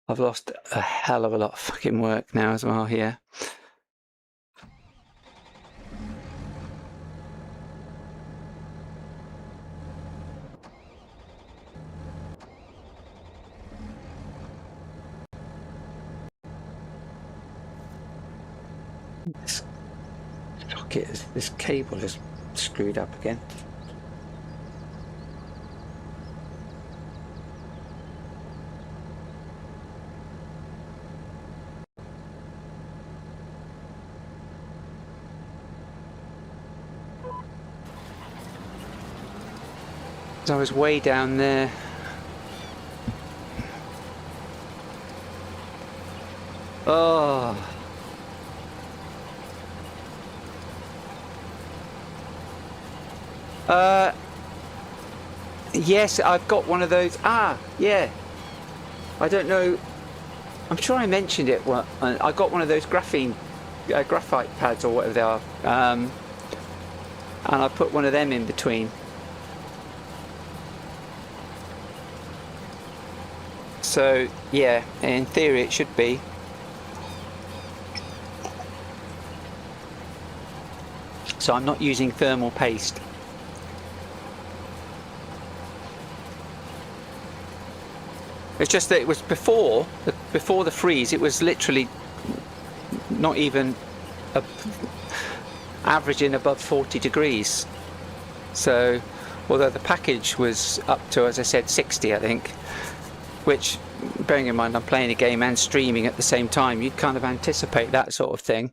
I've lost a hell of a lot of fucking work now as well here. This socket, this cable is screwed up again. I was way down there. Oh. Yes, I've got one of those. Ah, yeah. I don't know. I'm sure I mentioned it. Well, I got one of those graphite pads or whatever they are, and I put one of them in between. So yeah, in theory it should be. So I'm not using thermal paste. It's just that it was before the freeze. It was literally not even averaging above 40 degrees. So although the package was up to, as I said, 60 I think, which, bearing in mind I'm playing a game and streaming at the same time, you'd kind of anticipate that sort of thing,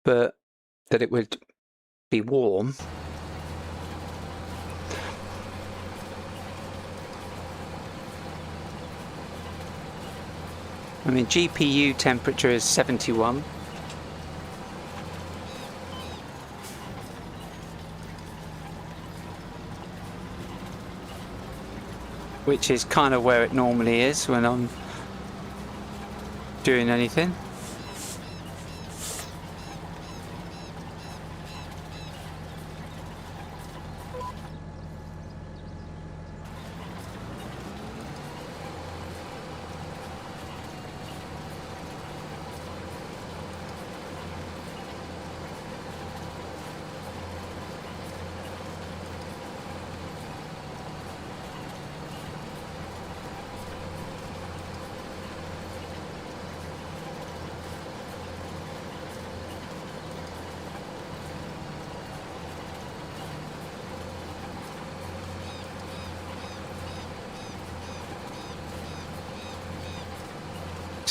but that it would be warm. I mean, GPU temperature is 71. Which is kind of where it normally is when I'm doing anything.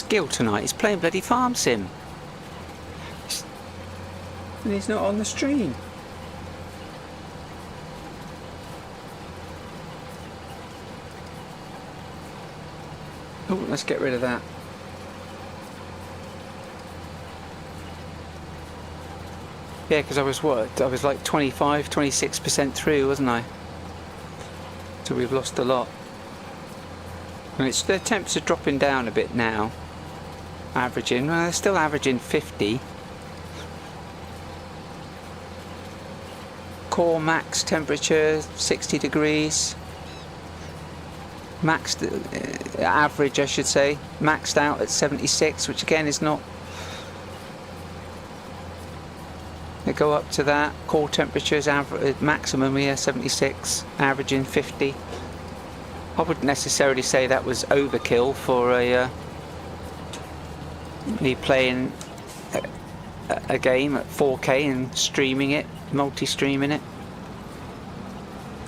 Gil tonight, he's playing bloody farm sim and he's not on the stream. Oh, let's get rid of that. Yeah, because I was like 26% through, wasn't I? So we've lost a lot. And the temps are dropping down a bit now. Averaging, well, they're still averaging 50. Core max temperature 60 degrees. Maxed average, I should say, maxed out at 76, which again is not. They go up to that. Core temperatures maximum here 76, averaging 50. I wouldn't necessarily say that was overkill for a me playing a game at 4K and streaming it, multi-streaming it,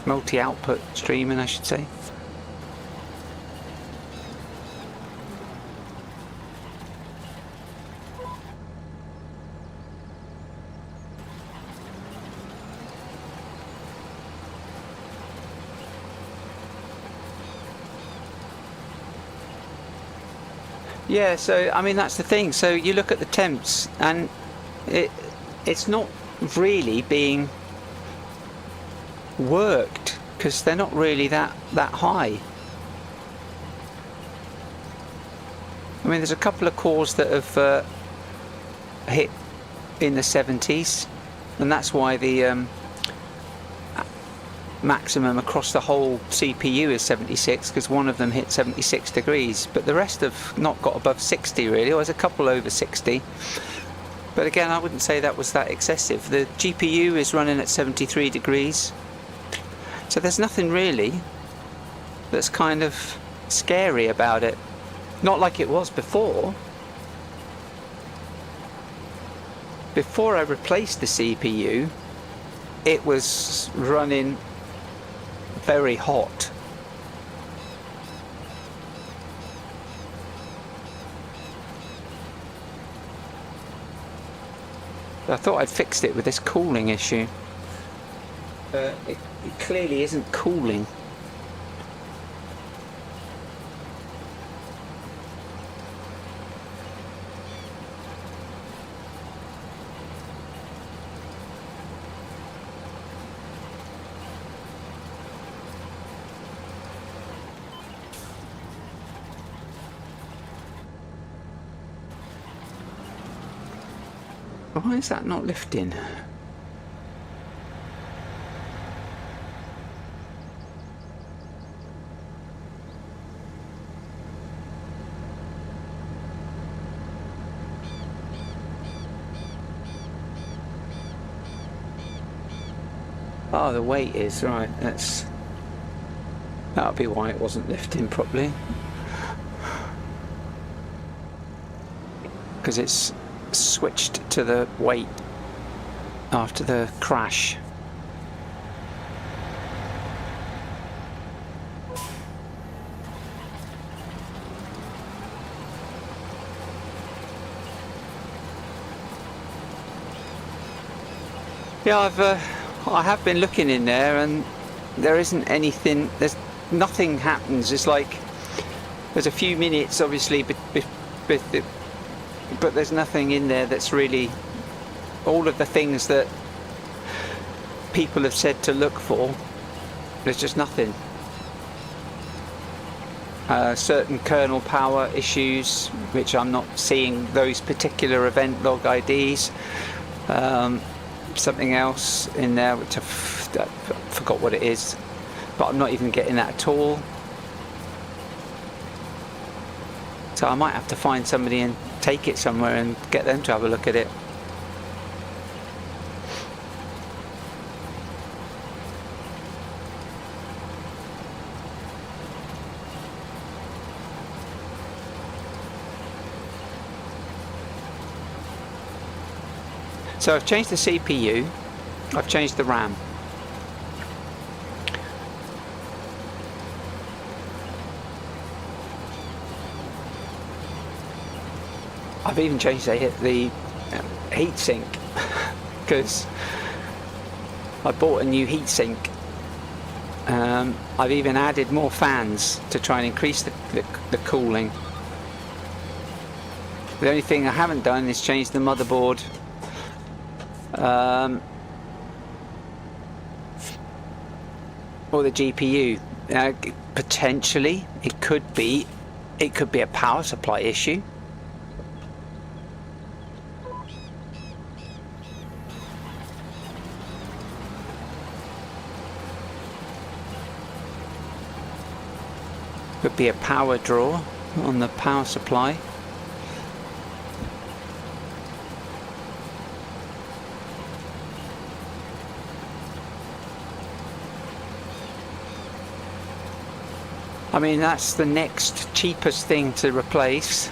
multi-output streaming, I should say. Yeah, so I mean that's the thing. So you look at the temps, and it's not really being worked because they're not really that high. I mean, there's a couple of cores that have hit in the 70s, and that's why the maximum across the whole CPU is 76, because one of them hit 76 degrees, but the rest have not got above 60 really. There's a couple over 60, but again I wouldn't say that was that excessive. The GPU is running at 73 degrees, so there's nothing really that's kind of scary about it. Not like it was before. Before I replaced the CPU, it was running very hot. I thought I'd fixed it with this cooling issue. It clearly isn't cooling. Why is that not lifting? Oh, the weight is right. That'll be why it wasn't lifting properly. Because it's switched to the weight. after the crash. Yeah, I have been looking in there, and there isn't anything. There's nothing happens. It's like there's a few minutes, obviously, but there's nothing in there that's really all of the things that people have said to look for. There's just nothing. Certain kernel power issues, which I'm not seeing those particular event log IDs. Something else in there which I forgot what it is, but I'm not even getting that at all. So I might have to find somebody and take it somewhere and get them to have a look at it. So I've changed the CPU, I've changed the RAM. I've even changed the heatsink because I bought a new heatsink. I've even added more fans to try and increase the cooling. The only thing I haven't done is change the motherboard. Or the GPU. Potentially it could be a power supply issue. Could be a power draw on the power supply. I mean, that's the next cheapest thing to replace.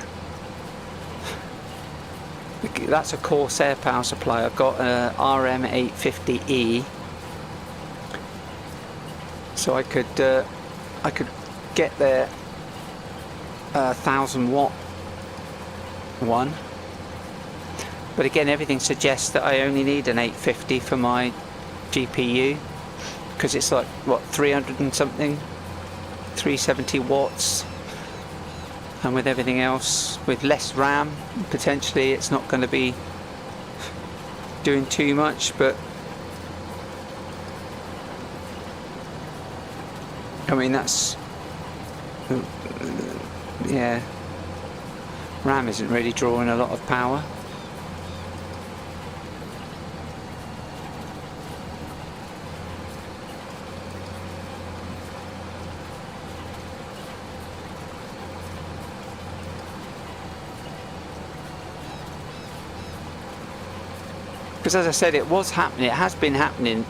That's a Corsair power supply. I've got a RM850E, so I could get their 1000-watt one. But again, everything suggests that I only need an 850 for my GPU, because it's like what, 300 and something. 370 watts, and with everything else, with less RAM, potentially it's not going to be doing too much. But I mean, that's, yeah, RAM isn't really drawing a lot of power. Because as I said, it was happening, it has been happening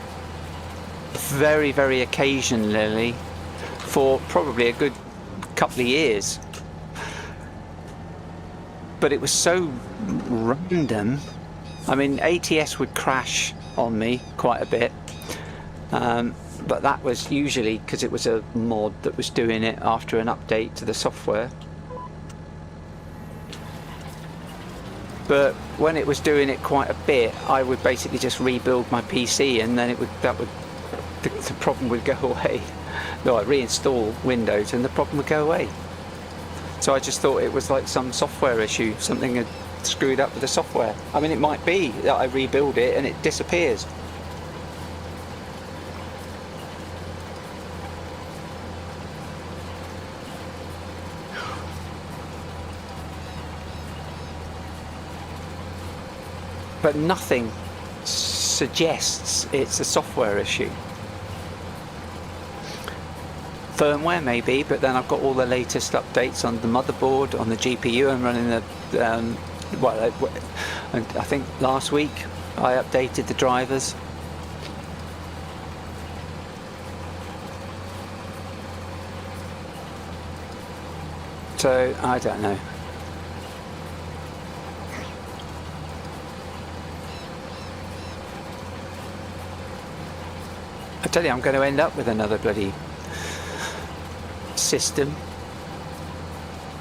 very, very occasionally for probably a good couple of years. But it was so random. I mean, ATS would crash on me quite a bit. But that was usually because it was a mod that was doing it after an update to the software. But when it was doing it quite a bit, I would basically just rebuild my PC, and then the problem would go away. No, I'd reinstall Windows and the problem would go away. So I just thought it was like some software issue, something had screwed up with the software. I mean, it might be that I rebuild it and it disappears. But nothing suggests it's a software issue. Firmware maybe, but then I've got all the latest updates on the motherboard, on the GPU. I'm running the, I think last week I updated the drivers. So I don't know. tell you, I'm going to end up with another bloody system.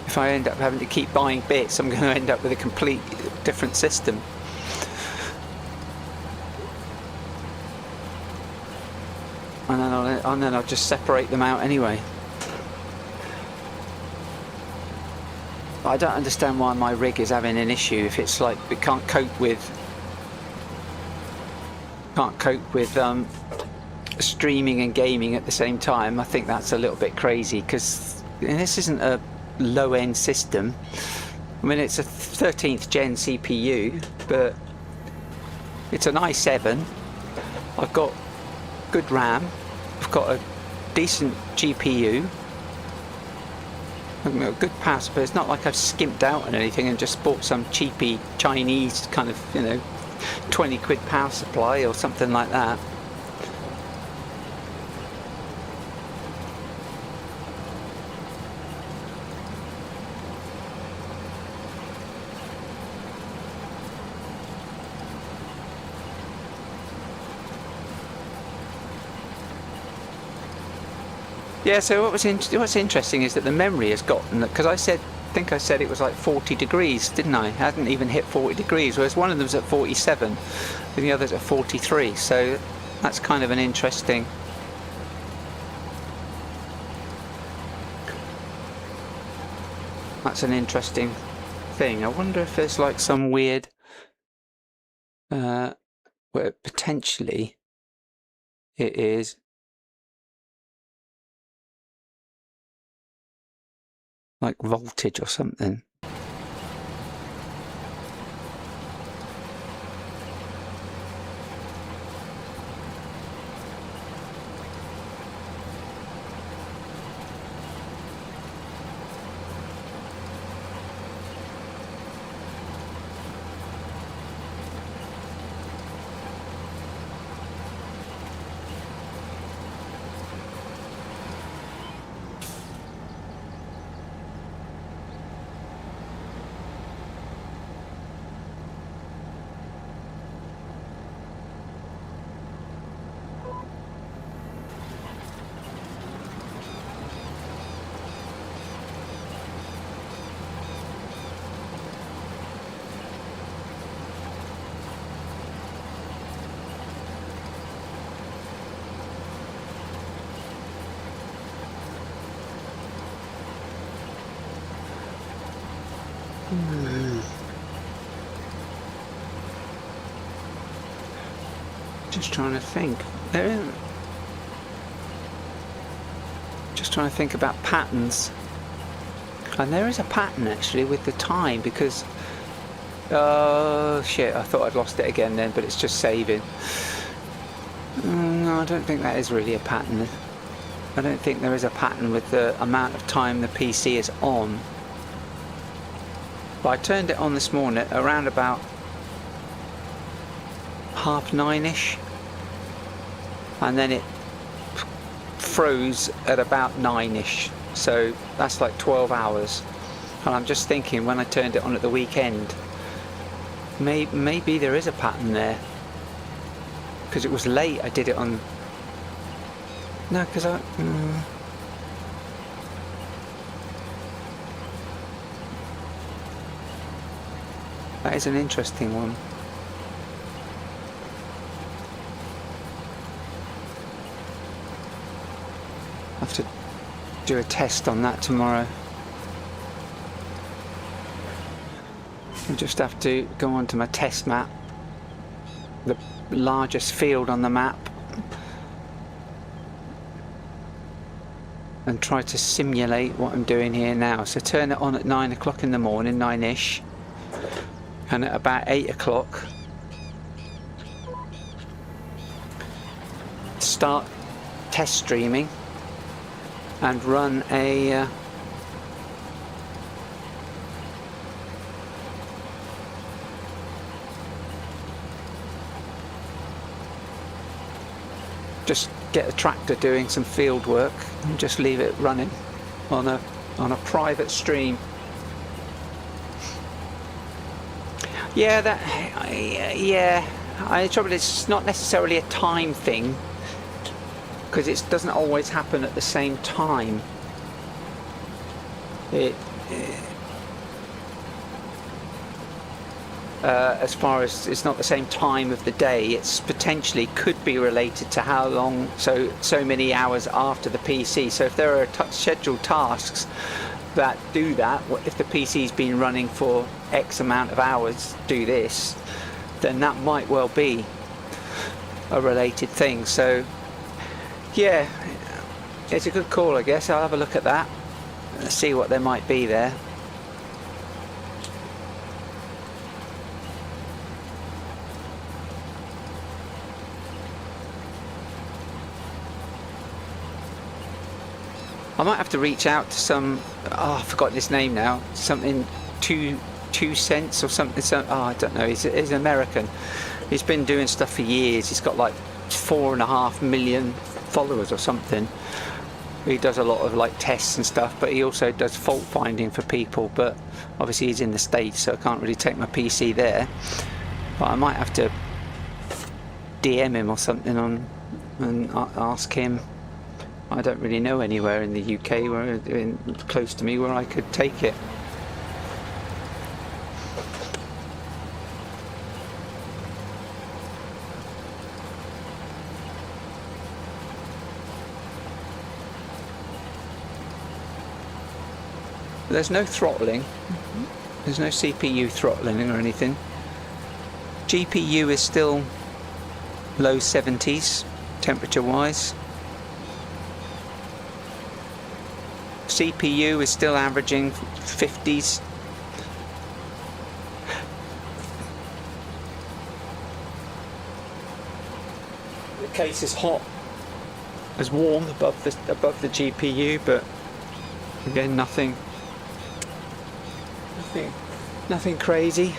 If I end up having to keep buying bits, I'm going to end up with a complete different system. And then I'll just separate them out anyway. I don't understand why my rig is having an issue if it's like it can't cope with streaming and gaming at the same time. I think that's a little bit crazy, because this isn't a low-end system. I mean, it's a 13th gen CPU, but it's an i7. I've got good RAM, I've got a decent GPU, I've got a good power supply. It's not like I've skimped out on anything and just bought some cheapy Chinese kind of, you know, 20 quid power supply or something like that. Yeah, so what's interesting is that the memory has gotten, because I think I said it was like 40 degrees, didn't I? It hadn't even hit 40 degrees, whereas one of them's at 47 and the other's at 43, so that's kind of an interesting... That's an interesting thing. I wonder if there's like some weird... where potentially it is... like voltage or something. Just trying to think. Just trying to think about patterns. And there is a pattern actually with the time, because oh shit, I thought I'd lost it again then, but it's just saving. No, I don't think that is really a pattern. I don't think there is a pattern with the amount of time the PC is on. But I turned it on this morning around about 9:30ish, and then it froze at about 9ish, so that's like 12 hours. And I'm just thinking, when I turned it on at the weekend, maybe there is a pattern there, because it was late. I did it on... No, because that is an interesting one. I have to do a test on that tomorrow. I just have to go onto my test map, the largest field on the map, and try to simulate what I'm doing here now. So turn it on at 9 o'clock in the morning, 9ish, and at about 8 o'clock start test streaming and run a just get a tractor doing some field work and just leave it running on a private stream. Yeah, trouble is, it's not necessarily a time thing. because it doesn't always happen at the same time. As far as it's not the same time of the day, it's potentially could be related to how long, so many hours after the PC. So if there are scheduled tasks that do that, if the PC's been running for X amount of hours, do this, then that might well be a related thing. So yeah, it's a good call, I guess. I'll have a look at that, see what there might be there. I might have to reach out to some, I've forgotten his name now, something 2 cents or something, I don't know, he's an American. He's been doing stuff for years. He's got like 4.5 million followers or something. He does a lot of like tests and stuff, but he also does fault finding for people, but obviously he's in the States, so I can't really take my PC there. But I might have to DM him or something and ask him. I don't really know anywhere in the UK close to me where I could take it. There's no throttling. There's no CPU throttling or anything. GPU is still low 70s temperature wise. CPU is still averaging 50s. The case is hot, as warm above the GPU, but again nothing crazy.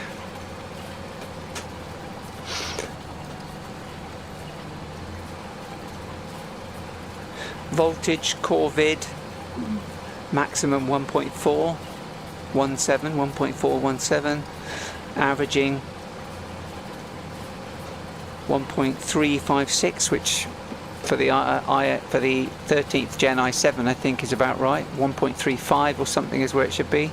Voltage core vid maximum 1.417, averaging 1.356, which for the 13th Gen i7 I think is about right. 1.35 or something is where it should be.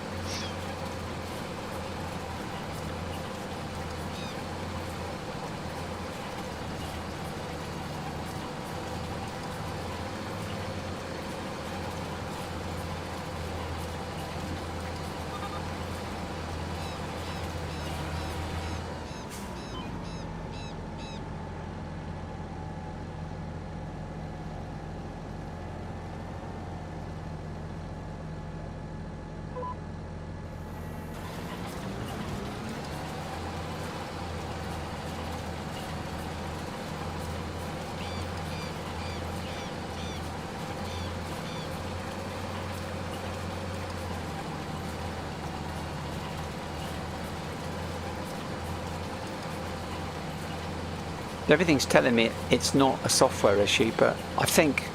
Everything's telling me it's not a software issue, but I think,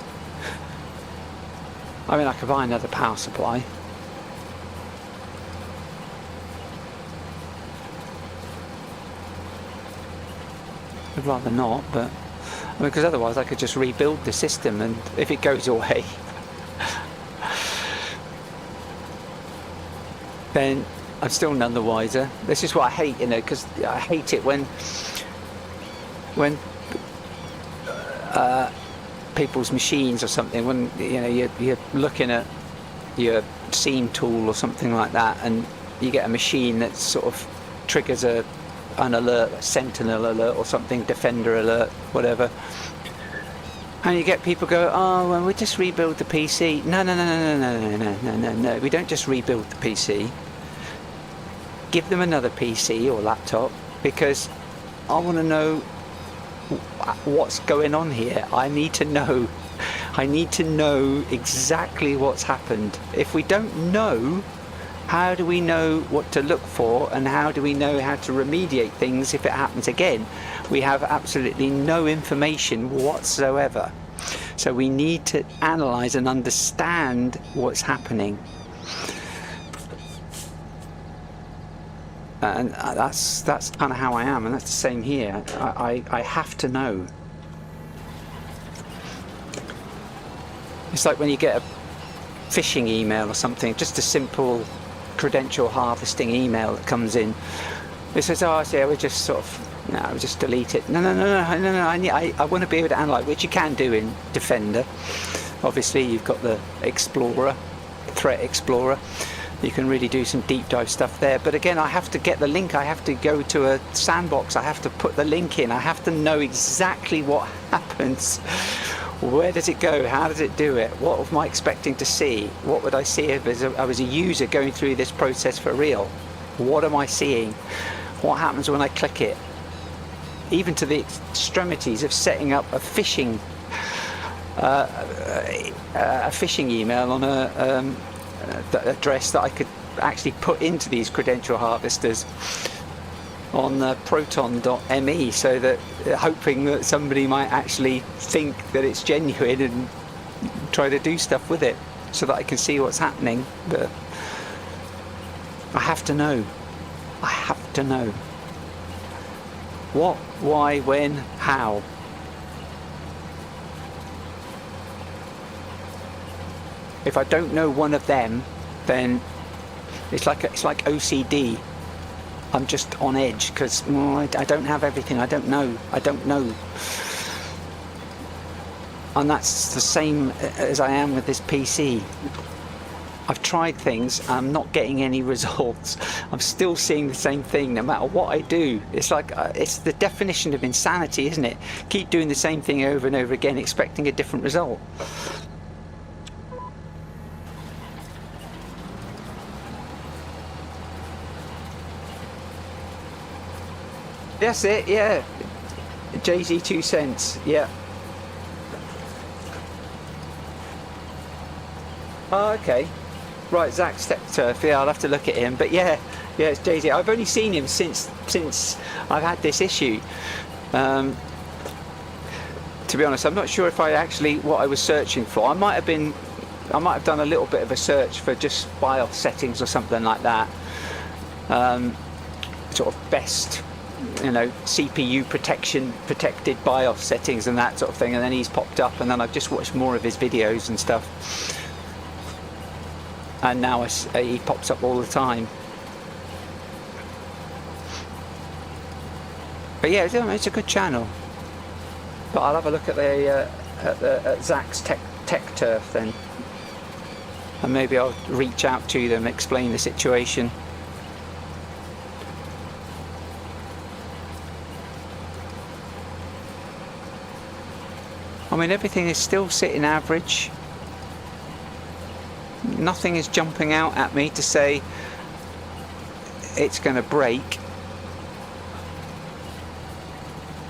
I mean, I could buy another power supply. I'd rather not, but I mean, because otherwise I could just rebuild the system, and if it goes away then I'm still none the wiser. This is what I hate, you know, because I hate it when people's machines or something, when you know you're looking at your seam tool or something like that, and you get a machine that sort of triggers an alert, a sentinel alert or something, defender alert, whatever, and you get people go, oh well, we just rebuild the PC. No, we don't just rebuild the PC. Give them another PC or laptop, because I want to know what's going on here. I need to know exactly what's happened. If we don't know, how do we know what to look for, and how do we know how to remediate things if it happens again? We have absolutely no information whatsoever. So we need to analyze and understand what's happening. And that's kind of how I am, and that's the same here. I have to know. It's like when you get a phishing email or something, just a simple credential harvesting email that comes in. It says, oh, yeah, we just sort of, no, we just delete it. No, I want to be able to analyze, which you can do in Defender. Obviously, you've got the Explorer, Threat Explorer. You can really do some deep dive stuff there. But again, I have to get the link. I have to go to a sandbox. I have to put the link in. I have to know exactly what happens. Where does it go? How does it do it? What am I expecting to see? What would I see if I was a user going through this process for real? What am I seeing? What happens when I click it? Even to the extremities of setting up a phishing email on a address that I could actually put into these credential harvesters on proton.me, so that hoping that somebody might actually think that it's genuine and try to do stuff with it, so that I can see what's happening. But I have to know. I have to know what, why, when, how. If I don't know one of them, then it's like OCD. I'm just on edge because I don't have everything. I don't know. And that's the same as I am with this PC. I've tried things, I'm not getting any results. I'm still seeing the same thing no matter what I do. It's like, it's the definition of insanity, isn't it? Keep doing the same thing over and over again, expecting a different result. That's it, yeah. Jay-Z 2 cents, yeah. Oh, okay. Right, Zach Stepturf, yeah, I'll have to look at him. But yeah, it's Jay-Z. I've only seen him since I've had this issue. To be honest, I'm not sure if I actually, what I was searching for. I might have done a little bit of a search for just BIOS settings or something like that. Sort of best, you know, CPU protected BIOS settings and that sort of thing, and then he's popped up, and then I've just watched more of his videos and stuff, and now he pops up all the time. But yeah, it's a good channel. But I'll have a look at at Zach's Tech Turf then, and maybe I'll reach out to them, explain the situation. I mean, everything is still sitting average. Nothing is jumping out at me to say it's going to break.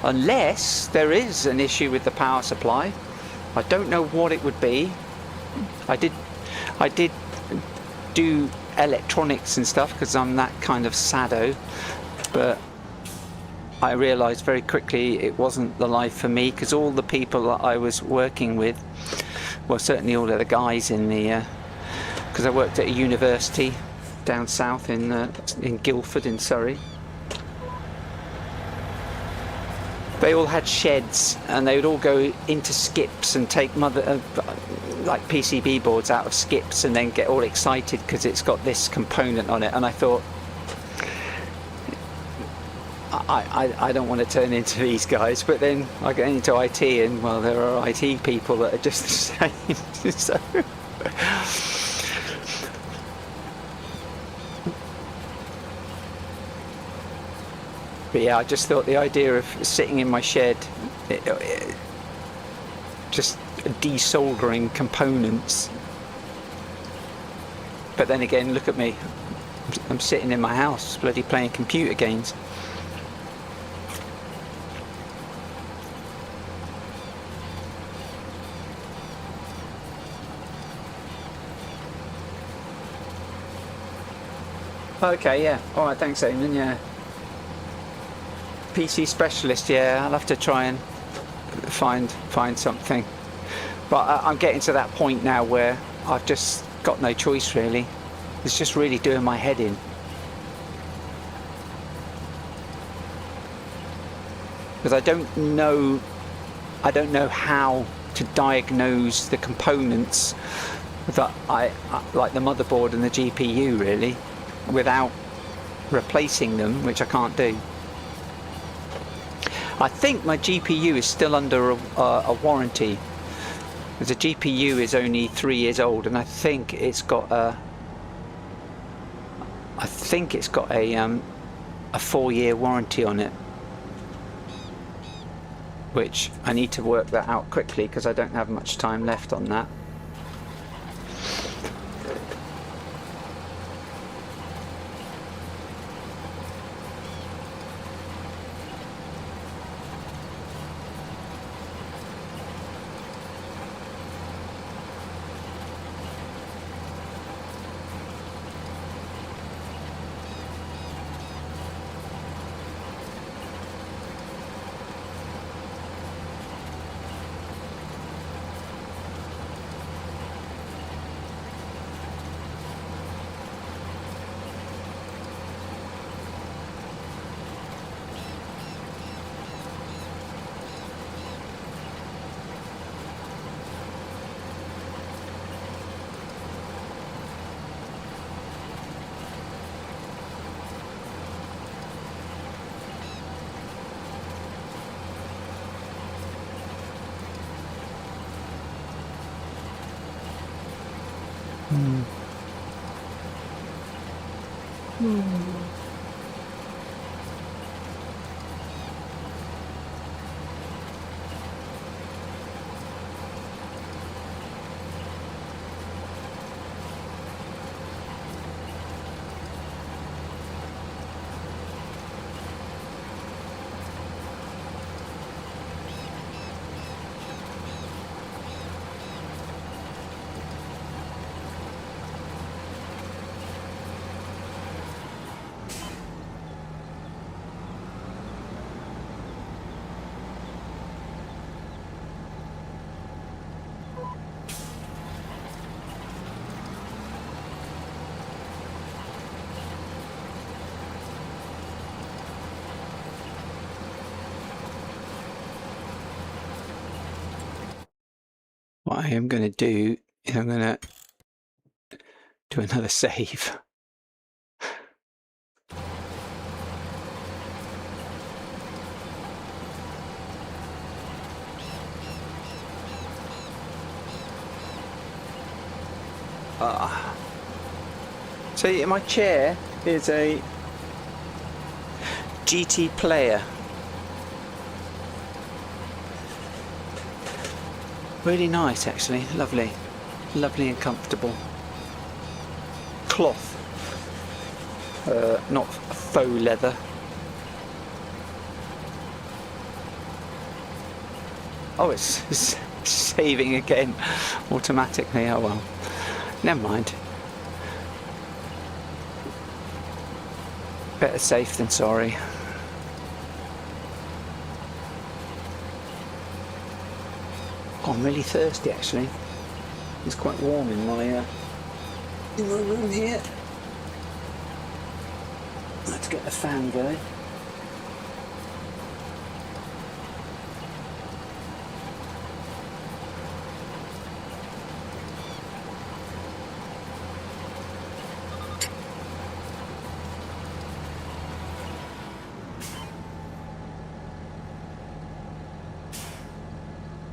Unless there is an issue with the power supply. I don't know what it would be. I did do electronics and stuff because I'm that kind of sado, but I realised very quickly it wasn't the life for me, because all the people that I was working with, well, certainly all of the guys in the, because I worked at a university down south in Guildford in Surrey. They all had sheds, and they would all go into skips and take like PCB boards out of skips, and then get all excited because it's got this component on it. And I thought, I don't want to turn into these guys. But then I get into IT, and well, there are IT people that are just the same. So but yeah, I just thought the idea of sitting in my shed, just desoldering components. But then again, look at me. I'm sitting in my house, bloody playing computer games. Okay, yeah. Alright, thanks, Eamon, yeah. PC specialist, yeah, I'll have to try and find something. But I'm getting to that point now where I've just got no choice, really. It's just really doing my head in. Because I don't know how to diagnose the components that I like, the motherboard and the GPU, really, without replacing them, which I can't do. I think my GPU is still under a warranty. The GPU is only 3 years old, and I think it's got a 4-year warranty on it, which I need to work that out quickly because I don't have much time left on that. What I am going to do is I'm going to do another save. So in my chair is a GT player. Really nice, actually. Lovely. Lovely and comfortable. Cloth. Not faux leather. Oh, it's saving again automatically. Oh well. Never mind. Better safe than sorry. Oh, I'm really thirsty actually. It's quite warm in my room here. Let's get the fan going.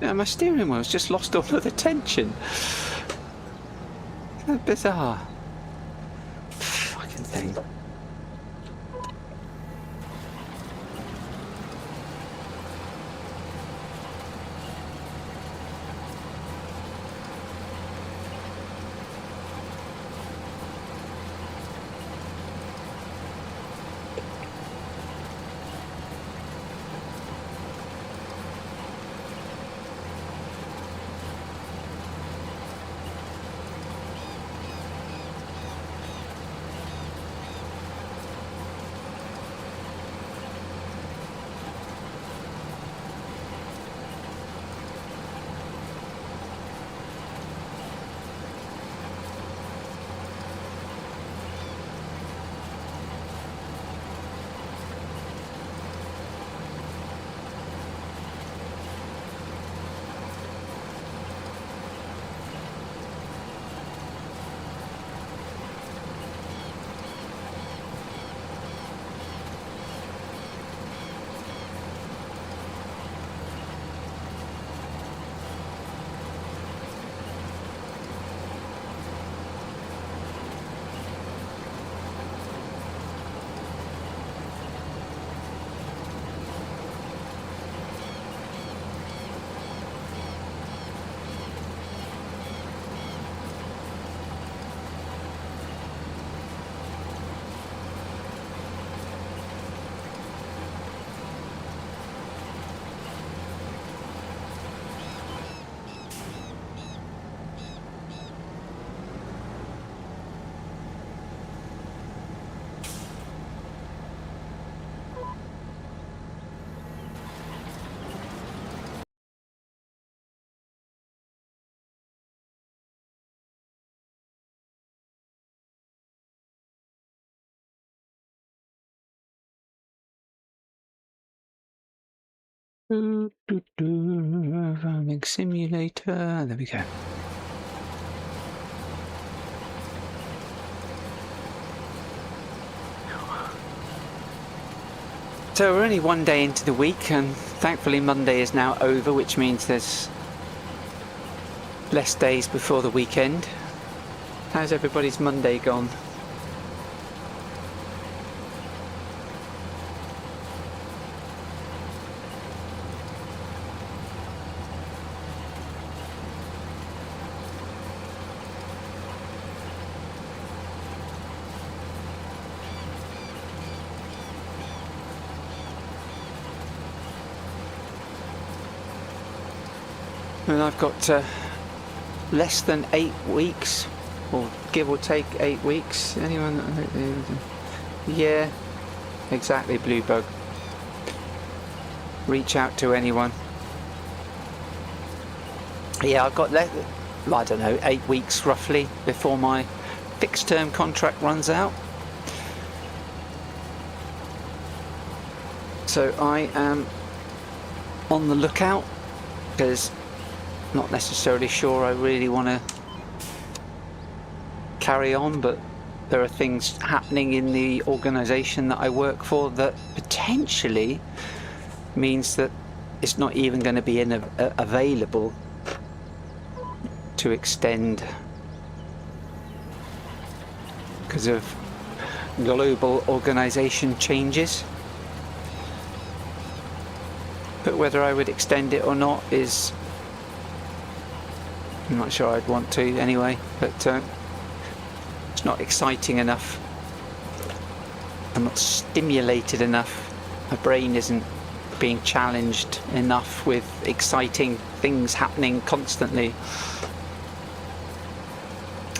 Yeah, my steering wheel's just lost all of the tension. Isn't that bizarre? Fucking thing. Farming simulator. There we go. So we're only one day into the week, and thankfully Monday is now over, which means there's less days before the weekend. How's everybody's Monday gone? And I've got less than 8 weeks, or give or take 8 weeks. Anyone? Yeah, exactly, Bluebug. Reach out to anyone. Yeah, I've got I don't know, 8 weeks roughly before my fixed term contract runs out. So I am on the lookout, because not necessarily sure I really want to carry on, but there are things happening in the organisation that I work for that potentially means that it's not even going to be available to extend because of global organisation changes. But whether I would extend it or not is, I'm not sure I'd want to anyway, but it's not exciting enough. I'm not stimulated enough. My brain isn't being challenged enough with exciting things happening constantly.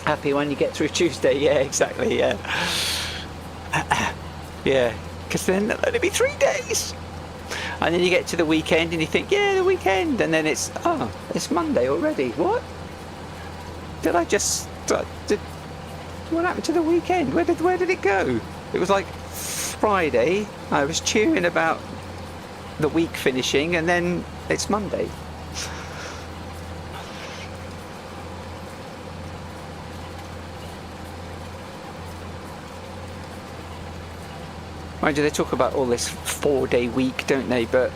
Happy when you get through Tuesday, yeah, exactly, yeah. Yeah, because then it'll only be 3 days. And then you get to the weekend and you think, yeah, the weekend, and then it's Monday already. What? Did I just what happened to the weekend? Where did it go? It was like Friday. I was cheering about the week finishing, and then it's Monday. Mind you, they talk about all this 4-day week, don't they? But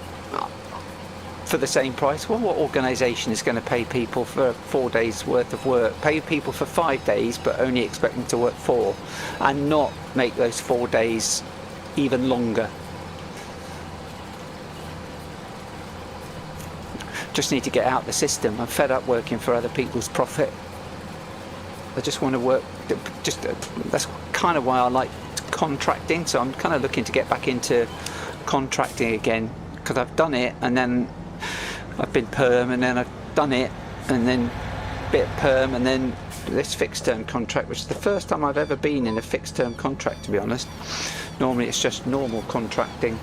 for the same price, well, what organisation is going to pay people for 4 days worth of work? Pay people for 5 days, but only expect them to work 4, and not make those 4 days even longer. Just need to get out the system. I'm fed up working for other people's profit. I just want to work. That's kind of why I like contracting. So I'm kind of looking to get back into contracting again, because I've done it, and then I've been perm, and then I've done it, and then bit perm, and then this fixed term contract, which is the first time I've ever been in a fixed term contract, to be honest. Normally it's just normal contracting.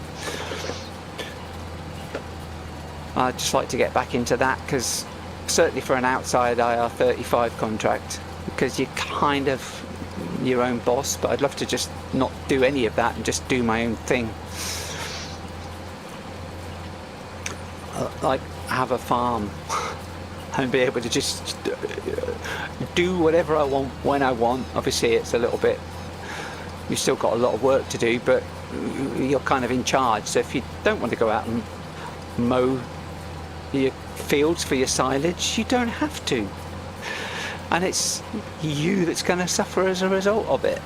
I'd just like to get back into that, because certainly for an outside IR35 contract, because you're kind of your own boss, but I'd love to just not do any of that and just do my own thing. Like have a farm and be able to just do whatever I want when I want. Obviously it's a little bit, you've still got a lot of work to do, but you're kind of in charge. So if you don't want to go out and mow your fields for your silage, you don't have to, and it's you that's going to suffer as a result of it,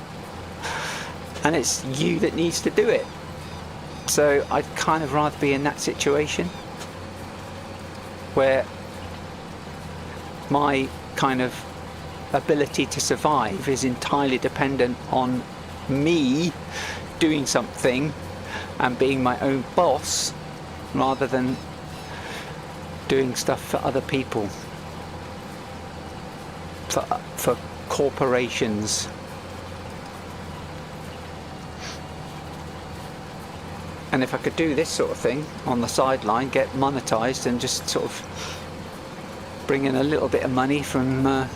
and it's you that needs to do it. So I'd kind of rather be in that situation where my kind of ability to survive is entirely dependent on me doing something and being my own boss, rather than doing stuff for other people, for corporations. And if I could do this sort of thing on the sideline, get monetized, and just sort of bring in a little bit of money from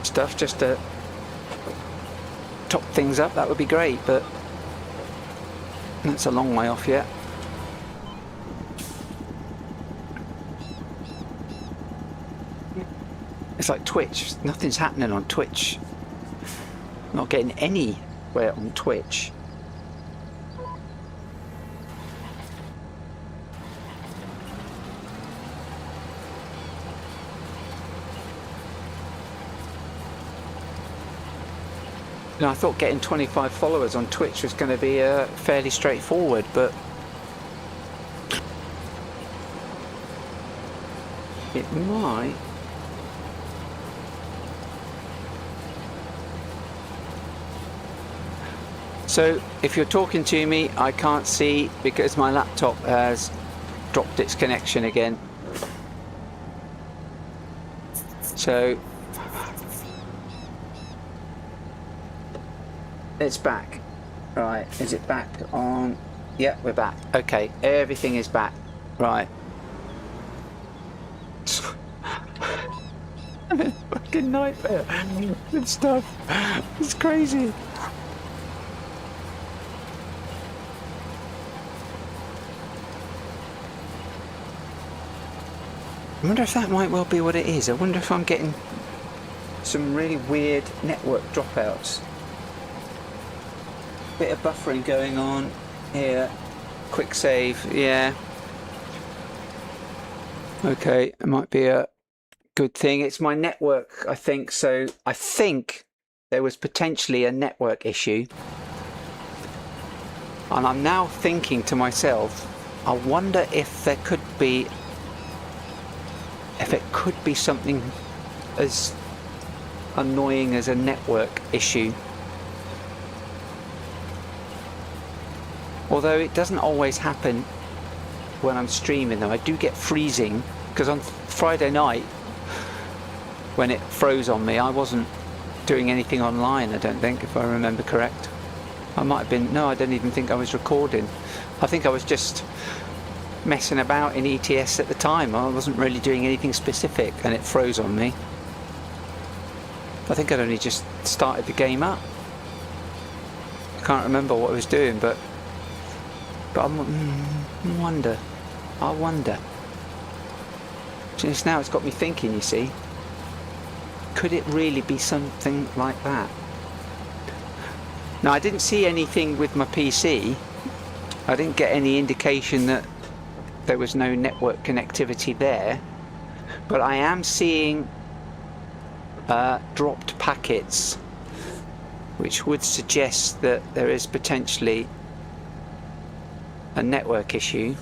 stuff just to top things up, that would be great, but that's a long way off yet. It's like Twitch, nothing's happening on Twitch. I'm not getting anywhere on Twitch. I thought getting 25 followers on Twitch was going to be fairly straightforward, but it might. So if you're talking to me, I can't see because my laptop has dropped its connection again. So it's back. Right, is it back on? Yeah, we're back. Okay, everything is back. Right. Fucking nightmare and stuff. It's crazy. I wonder if that might well be what it is. I wonder if I'm getting some really weird network dropouts. Bit of buffering going on here. Quick save, yeah. Okay, it might be a good thing. It's my network, I think. So I think there was potentially a network issue. And I'm now thinking to myself, I wonder if there could be, if it could be something as annoying as a network issue. Although it doesn't always happen when I'm streaming though. I do get freezing because on Friday night when it froze on me, I wasn't doing anything online, I don't think, if I remember correct. I might have been, no, I don't even think I was recording. I think I was just messing about in ETS at the time. I wasn't really doing anything specific and it froze on me. I think I'd only just started the game up. I can't remember what I was doing, but I wonder. Just now it's got me thinking, you see. Could it really be something like that? Now, I didn't see anything with my PC. I didn't get any indication that there was no network connectivity there. But I am seeing dropped packets, which would suggest that there is potentially a network issue.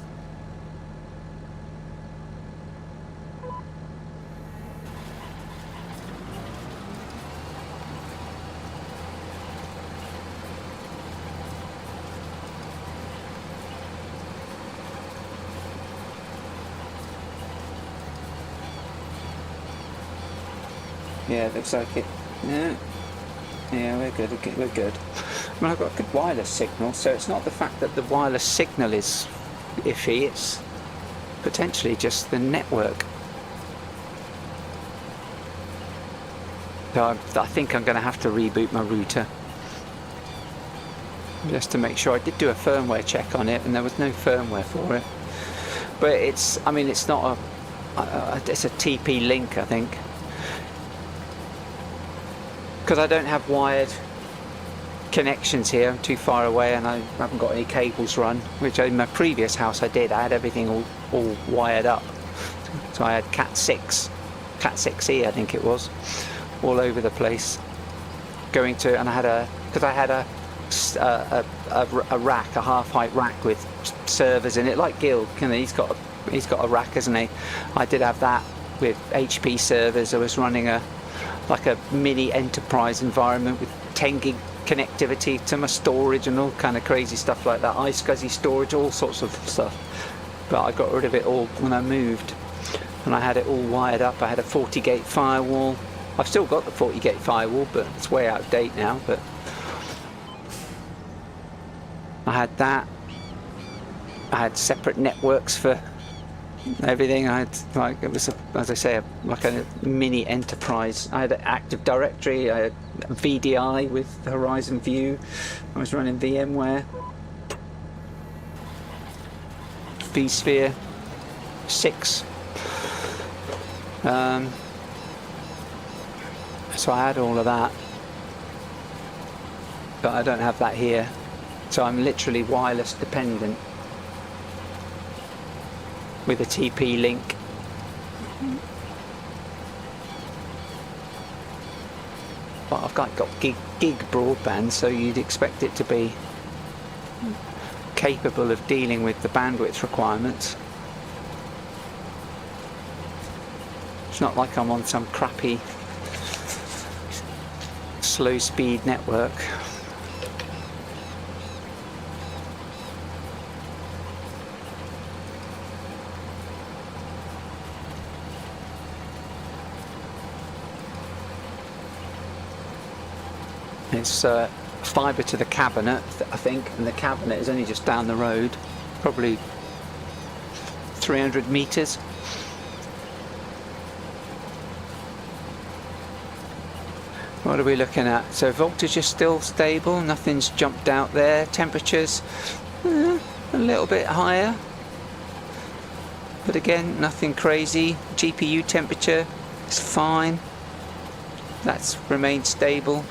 Yeah, looks like it. Yeah, we're good. We're good. I mean, I've got a good wireless signal, so it's not the fact that the wireless signal is iffy, it's potentially just the network. So I think I'm going to have to reboot my router just to make sure. I did do a firmware check on it and there was no firmware for it. But it's, I mean, it's not it's a TP link, I think. Because I don't have wired connections here, I'm too far away and I haven't got any cables run, which in my previous house I did. I had everything all wired up. So I had Cat 6, Cat 6E I think it was, all over the place. Going to, and I had a, because I had a rack, a half-height rack with servers in it, like Gil, you know, he's got a rack, hasn't he? I did have that with HP servers. I was running like a mini enterprise environment with 10 gig connectivity to my storage and all kind of crazy stuff like that, iSCSI storage, all sorts of stuff. But I got rid of it all when I moved and I had it all wired up. I had a 40 gate firewall. I've still got the 40 gate firewall, but it's way out of date now. But I had that. I had separate networks for everything. I had, like, it was as I say, like a mini enterprise. I had an Active Directory, I had VDI with Horizon View. I was running VMware, vSphere 6. So I had all of that, but I don't have that here. So I'm literally wireless dependent with a TP link. But I've got gig broadband, so you'd expect it to be capable of dealing with the bandwidth requirements. It's not like I'm on some crappy slow speed network. It's fibre to the cabinet, I think, and the cabinet is only just down the road, probably 300 metres. What are we looking at? So voltage is still stable, nothing's jumped out there. Temperatures a little bit higher, but again nothing crazy. GPU temperature is fine, that's remained stable.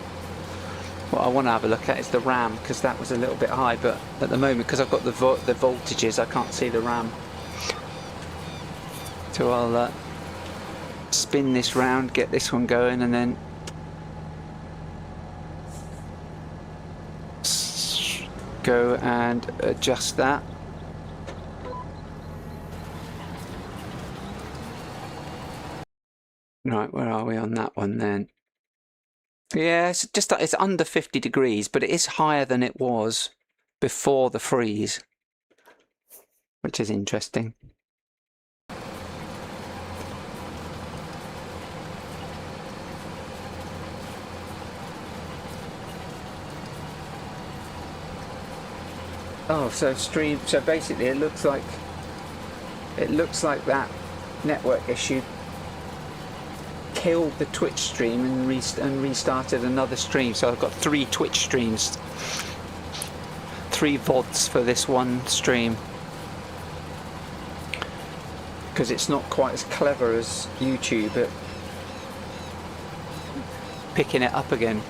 What I want to have a look at is the RAM, because that was a little bit high, but at the moment, because I've got the voltages, I can't see the RAM. So I'll spin this round, get this one going, and then go and adjust that. Right, where are we on that one then? Yeah, it's under 50 degrees, but it is higher than it was before the freeze, which is interesting. Oh, so basically it looks like that network issue killed the Twitch stream and restarted another stream. So I've got 3 Twitch streams, 3 VODs for this one stream, because it's not quite as clever as YouTube at picking it up again.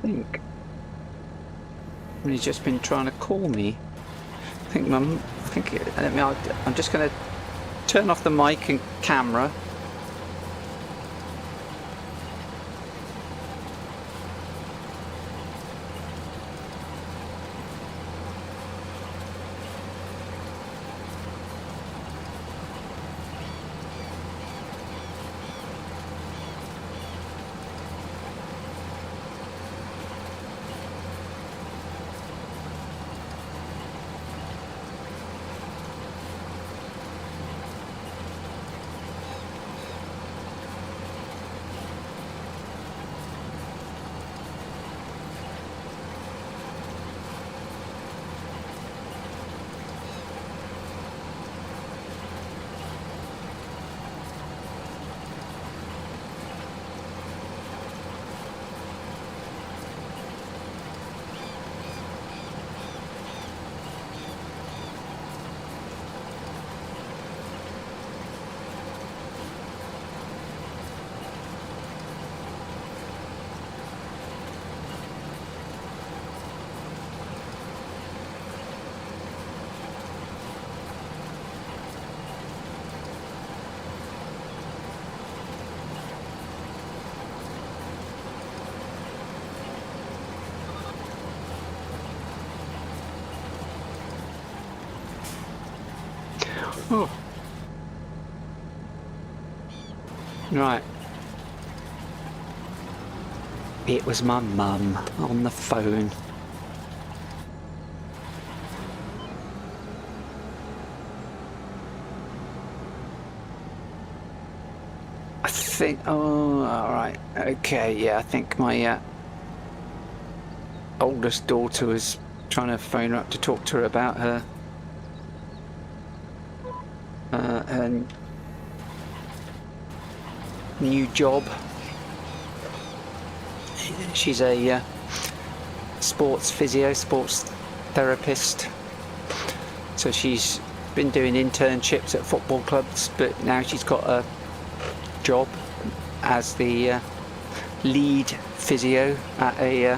think he's just been trying to call me. I'm just going to turn off the mic and camera. Oh. Right. It was my mum on the phone. I think, oh, alright, okay, yeah, I think my oldest daughter was trying to phone her up to talk to her about her new job. She's a sports physio, sports therapist, so she's been doing internships at football clubs, but now she's got a job as the lead physio at a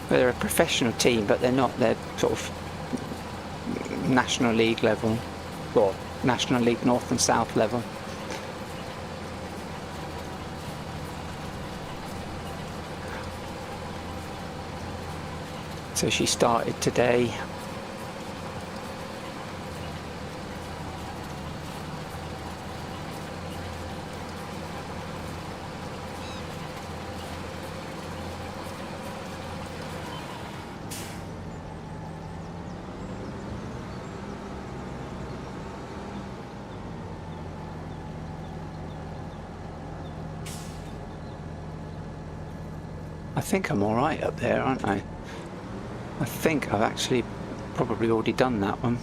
they're a professional team, but they're not, they're sort of National League level, or National League North and South level. So she started today. I think I'm alright up there, aren't I? I think I've actually probably already done that one.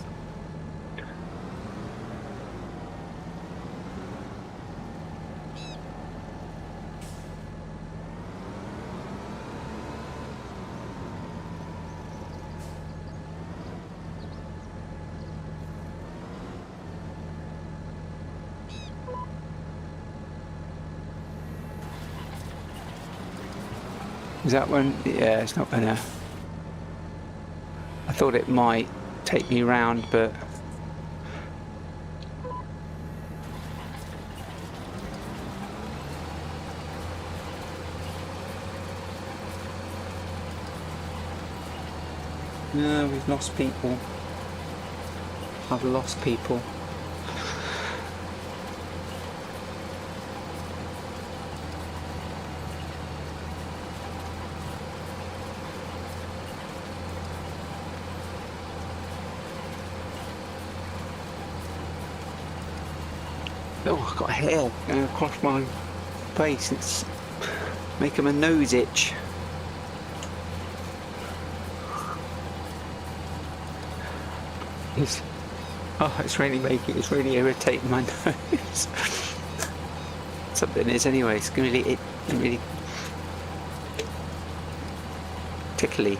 Is that one? Yeah, it's not gonna... I thought it might take me round, but... No, we've lost people. I've lost people. Oh, I've got a hair going across my face. It's making my nose itch. It's really irritating my nose. Something is anyway. It's really tickly.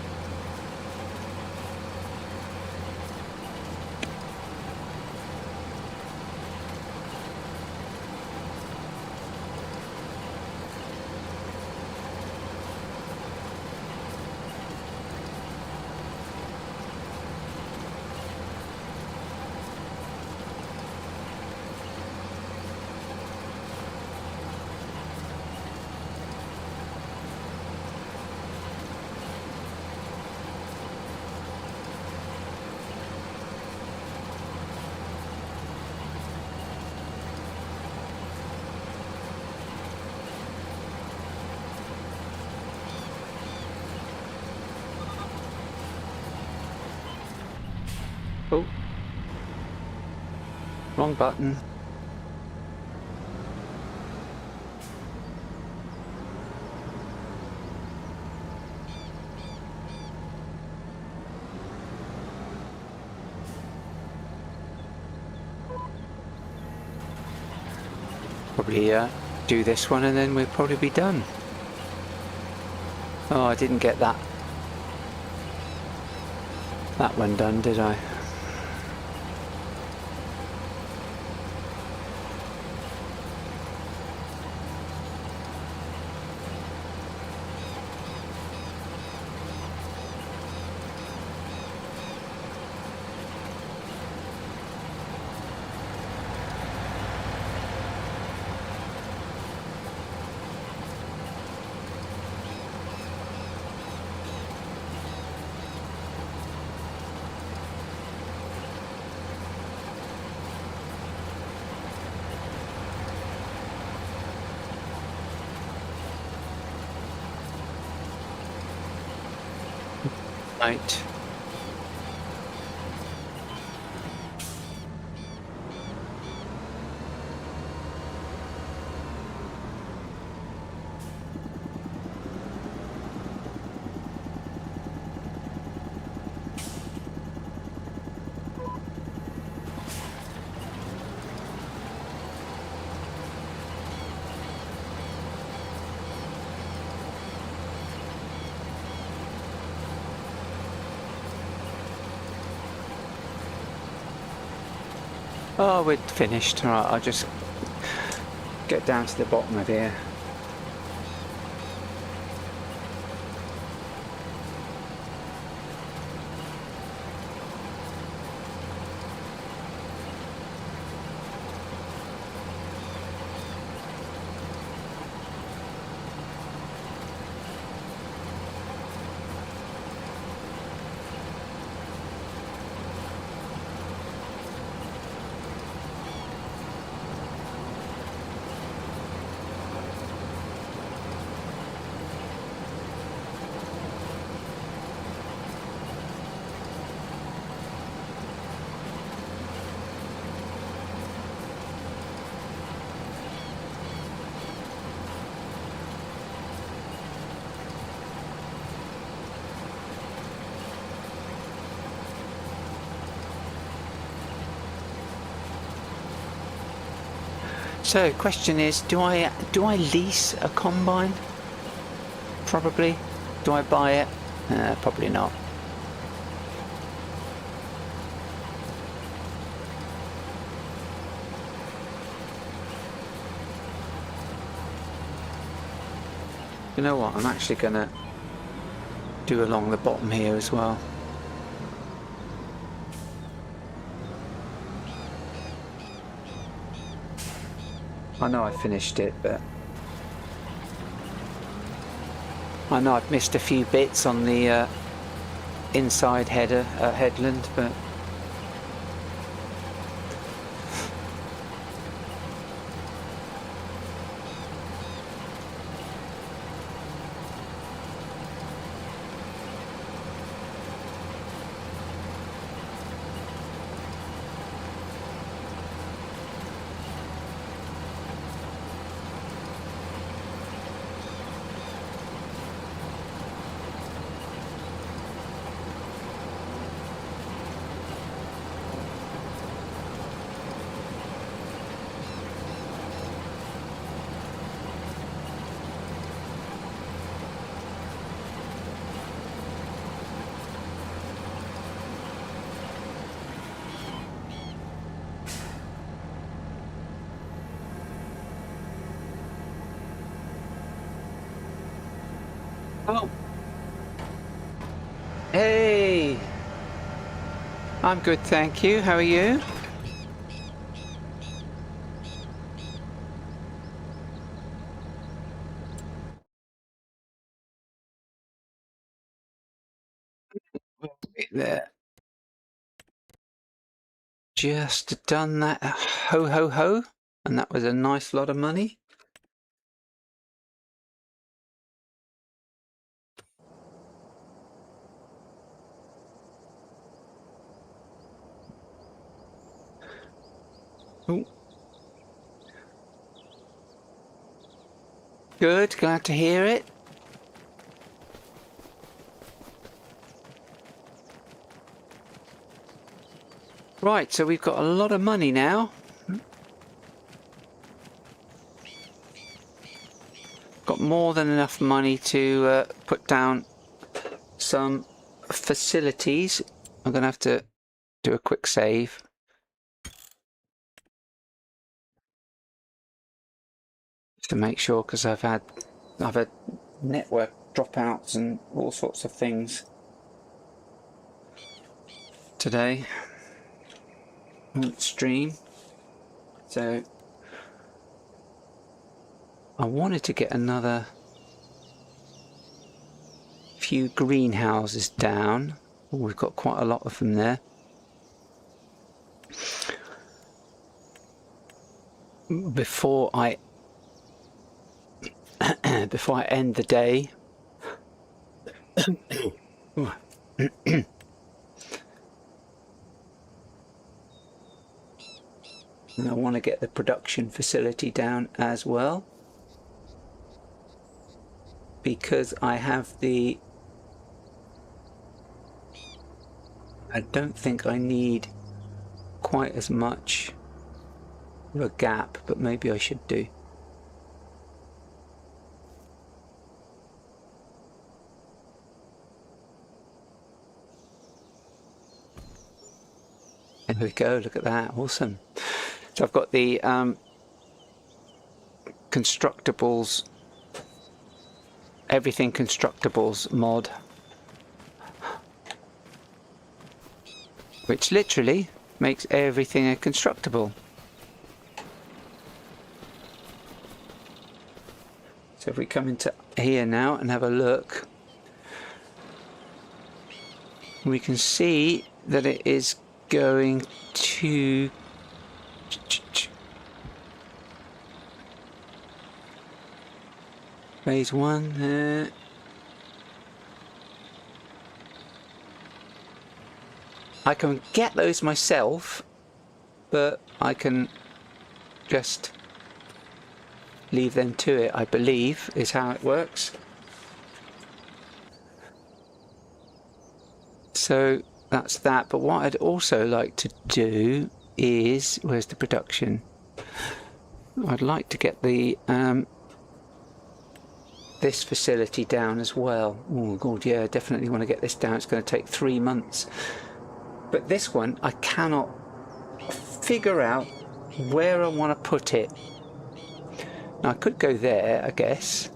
Oh, wrong button. Probably do this one and then we'll probably be done. Oh, I didn't get that one done, did I? Right. Oh, we're finished. All right, I'll just get down to the bottom of here. So, question is, do I lease a combine? Probably. Do I buy it? Probably not. You know what? I'm actually gonna do along the bottom here as well. I know I finished it, but I know I've missed a few bits on the inside headland, but oh, hey, I'm good, thank you. How are you? There. Just done that. Ho ho ho, and that was a nice lot of money. Ooh. Good, glad to hear it. Right, so we've got a lot of money now. Got more than enough money to put down some facilities. I'm going to have to do a quick save. Just to make sure, because I've had network dropouts and all sorts of things today on stream. So I wanted to get another few greenhouses down. Oh, we've got quite a lot of them there. Before I end the day. And I want to get the production facility down as well, because I have the... I don't think I need quite as much of a gap, but maybe I should do. There we go, look at that, awesome. So I've got the constructibles, everything constructibles mod, which literally makes everything a constructible. So if we come into here now and have a look, we can see that it is going to phase 1 there. I can get those myself, but I can just leave them to it, I believe, is how it works. So that's that, but what I'd also like to do is, where's the production? I'd like to get the this facility down as well. Oh god, yeah, definitely want to get this down. It's going to take 3 months. But this one, I cannot figure out where I want to put it. Now, I could go there, I guess.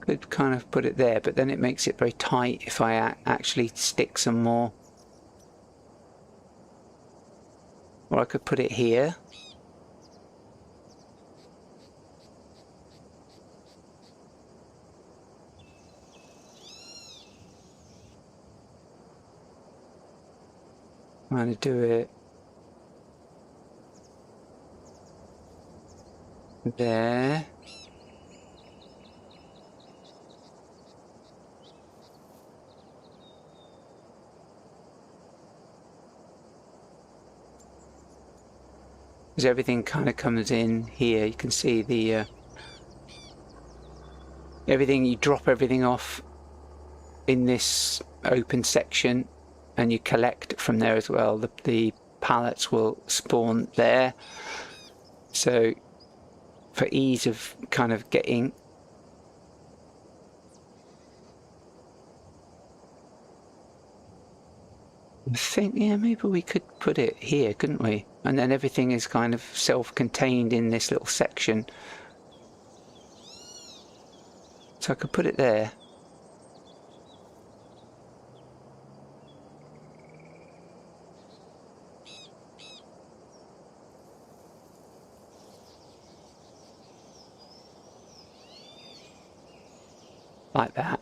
Could kind of put it there, but then it makes it very tight if I actually stick some more. Or I could put it here. I'm going to do it there. Because everything kind of comes in here. You can see the everything, you drop everything off in this open section and you collect from there as well. The pallets will spawn there, so for ease of kind of getting I think, yeah, maybe we could put it here, couldn't we? And then everything is kind of self-contained in this little section. So I could put it there. Like that.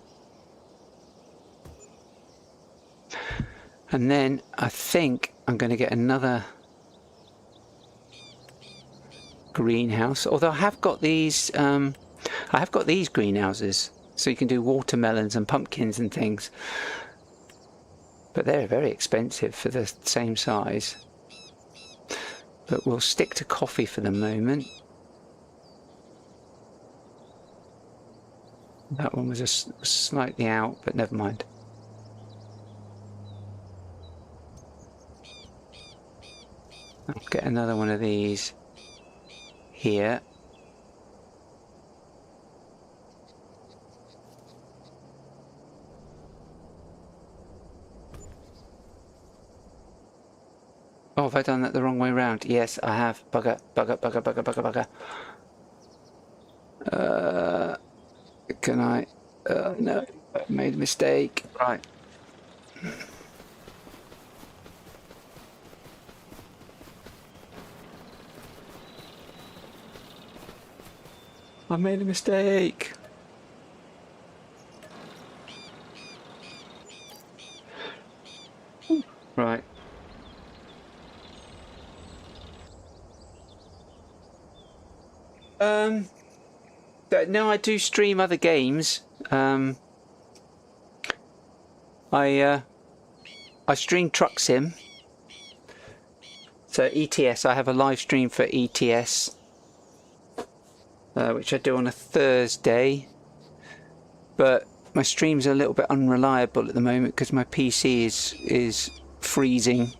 And then I think I'm going to get another greenhouse. Although I have got these greenhouses, so you can do watermelons and pumpkins and things. But they're very expensive for the same size. But we'll stick to coffee for the moment. That one was just slightly out, but never mind. I'll get another one of these here. Oh, have I done that the wrong way round? Yes, I have. Bugger, bugger, bugger, bugger, bugger, bugger. Can I? No, I made a mistake. Right. I made a mistake. Right. But no, I do stream other games. I stream Truck Sim. So ETS, I have a live stream for ETS, which I do on a Thursday. But my streams are a little bit unreliable at the moment because my PC is freezing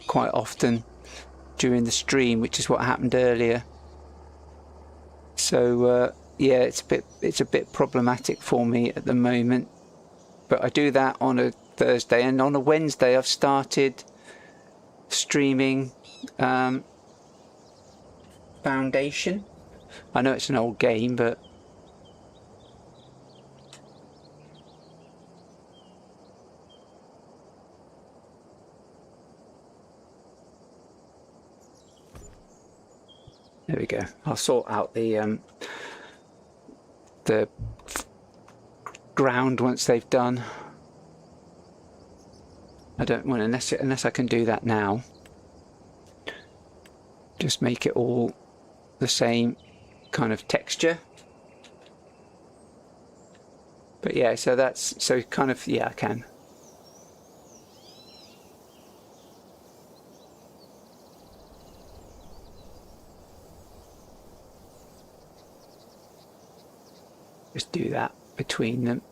quite often during the stream, which is what happened earlier. So yeah, it's a bit problematic for me at the moment. But I do that on a Thursday, and on a Wednesday I've started streaming Foundation. I know it's an old game, but there we go. I'll sort out the ground once they've done. I don't want, unless I can do that now, just make it all the same kind of texture. But yeah, so that's, so kind of, yeah, I can. Just do that between them.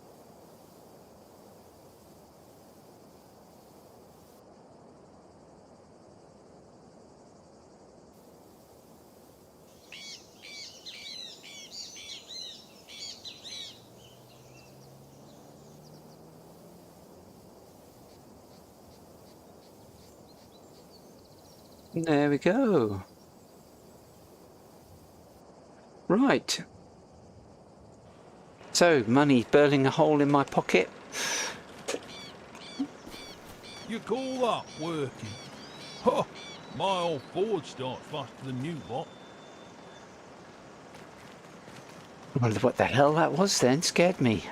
There we go. Right. So, money burning a hole in my pocket. You call that working? Huh, my old Ford starts faster than you, what? I wonder what the hell that was then, scared me.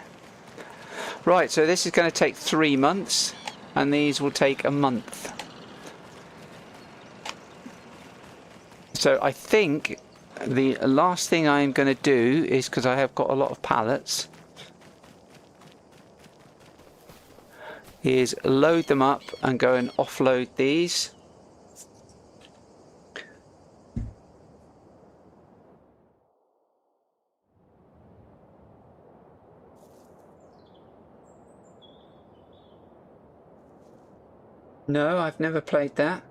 Right, so this is going to take 3 months, and these will take a month. So I think the last thing I'm going to do is, because I have got a lot of pallets, is load them up and go and offload these. No, I've never played that.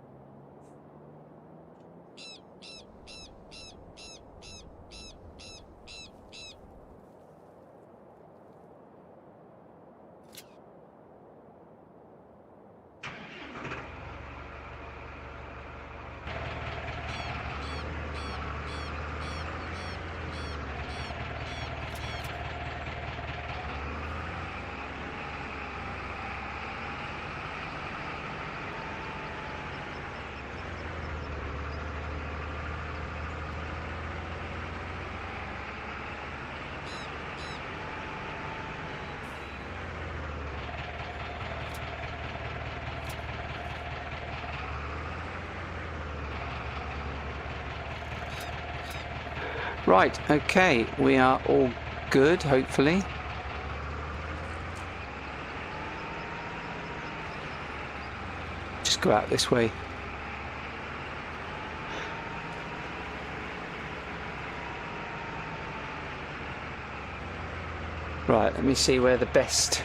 Right, okay, we are all good, hopefully. Just go out this way. Right, let me see where the best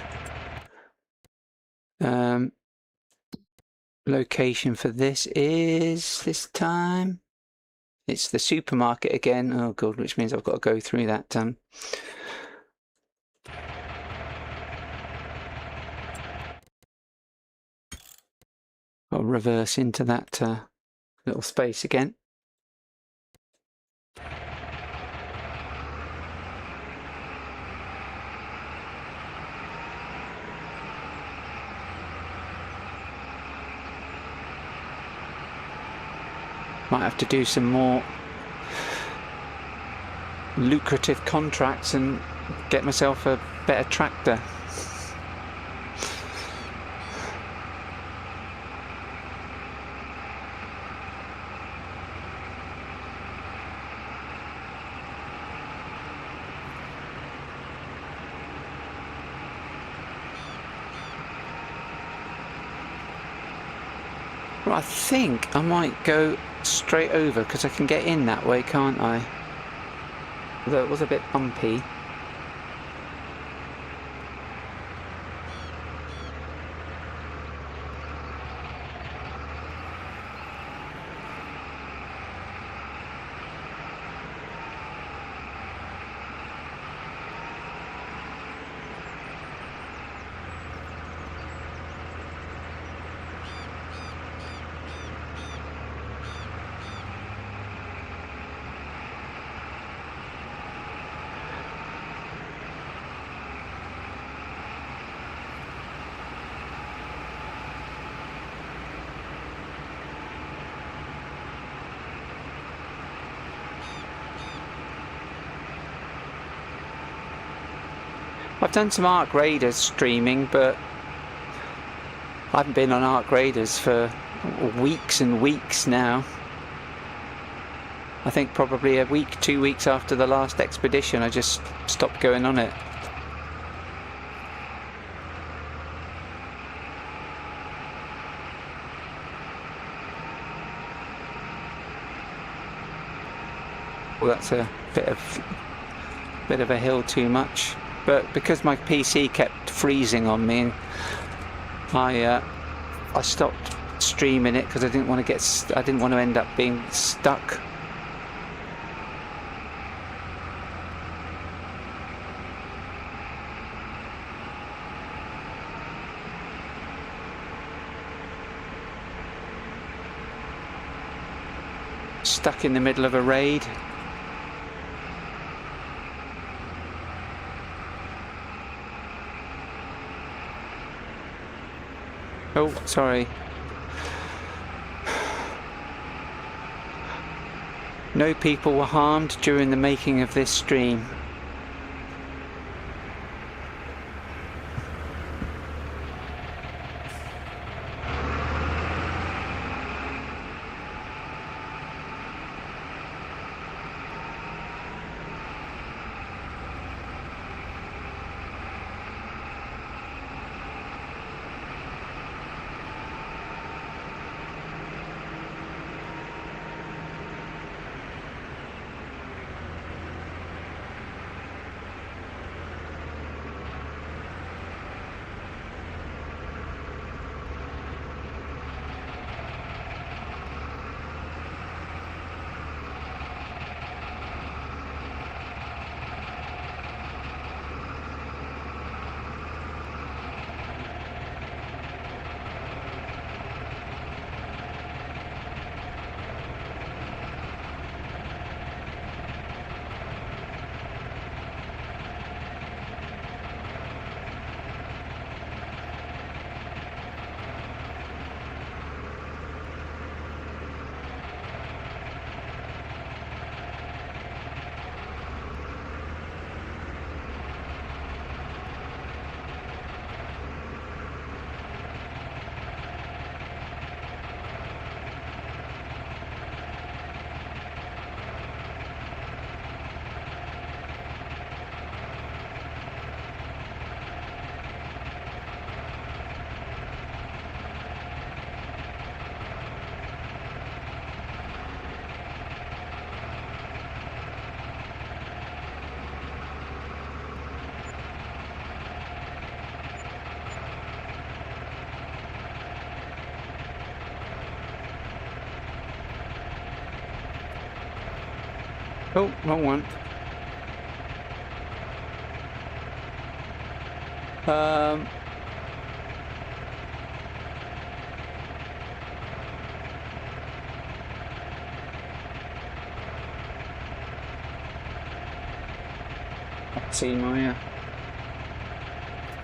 location for this is this time. It's the supermarket again. Oh god, which means I've got to go through that. I'll reverse into that little space again. Might have to do some more lucrative contracts and get myself a better tractor. I think I might go straight over because I can get in that way, can't I? Although it was a bit bumpy. I've done some Ark Raiders streaming, but I haven't been on Ark Raiders for weeks and weeks now. I think probably a week, 2 weeks after the last expedition, I just stopped going on it. Well, that's a bit of a hill too much. But because my PC kept freezing on me, I stopped streaming it because I didn't want to end up being stuck. Stuck in the middle of a raid. Oh, sorry. No people were harmed during the making of this stream. Oh, wrong one. Let's see my,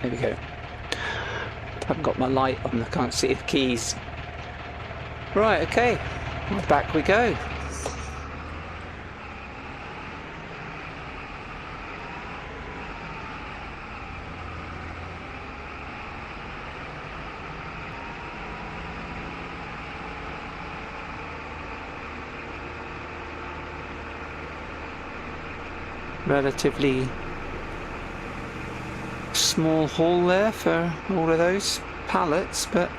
there we go. Haven't got my light on, I can't see the keys. Right, okay, well, back we go. Relatively small haul there for all of those pallets, but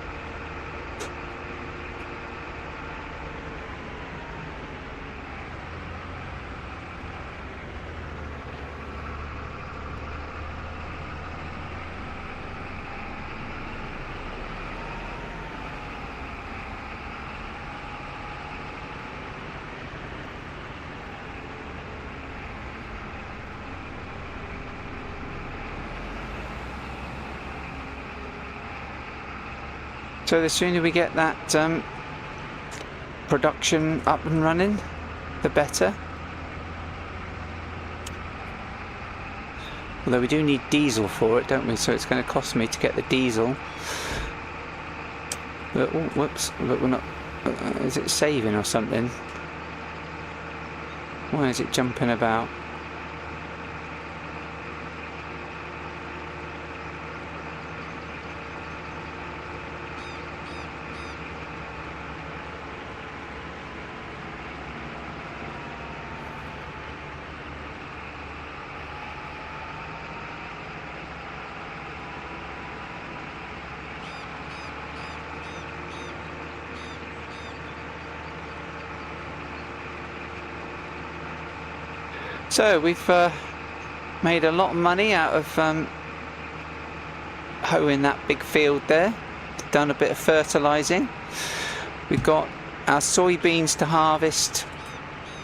So the sooner we get that production up and running, the better. Although we do need diesel for it, don't we? So it's going to cost me to get the diesel. But, oh, whoops, but we're not... is it saving or something? Why is it jumping about? So we've made a lot of money out of hoeing that big field there. Done a bit of fertilising. We've got our soybeans to harvest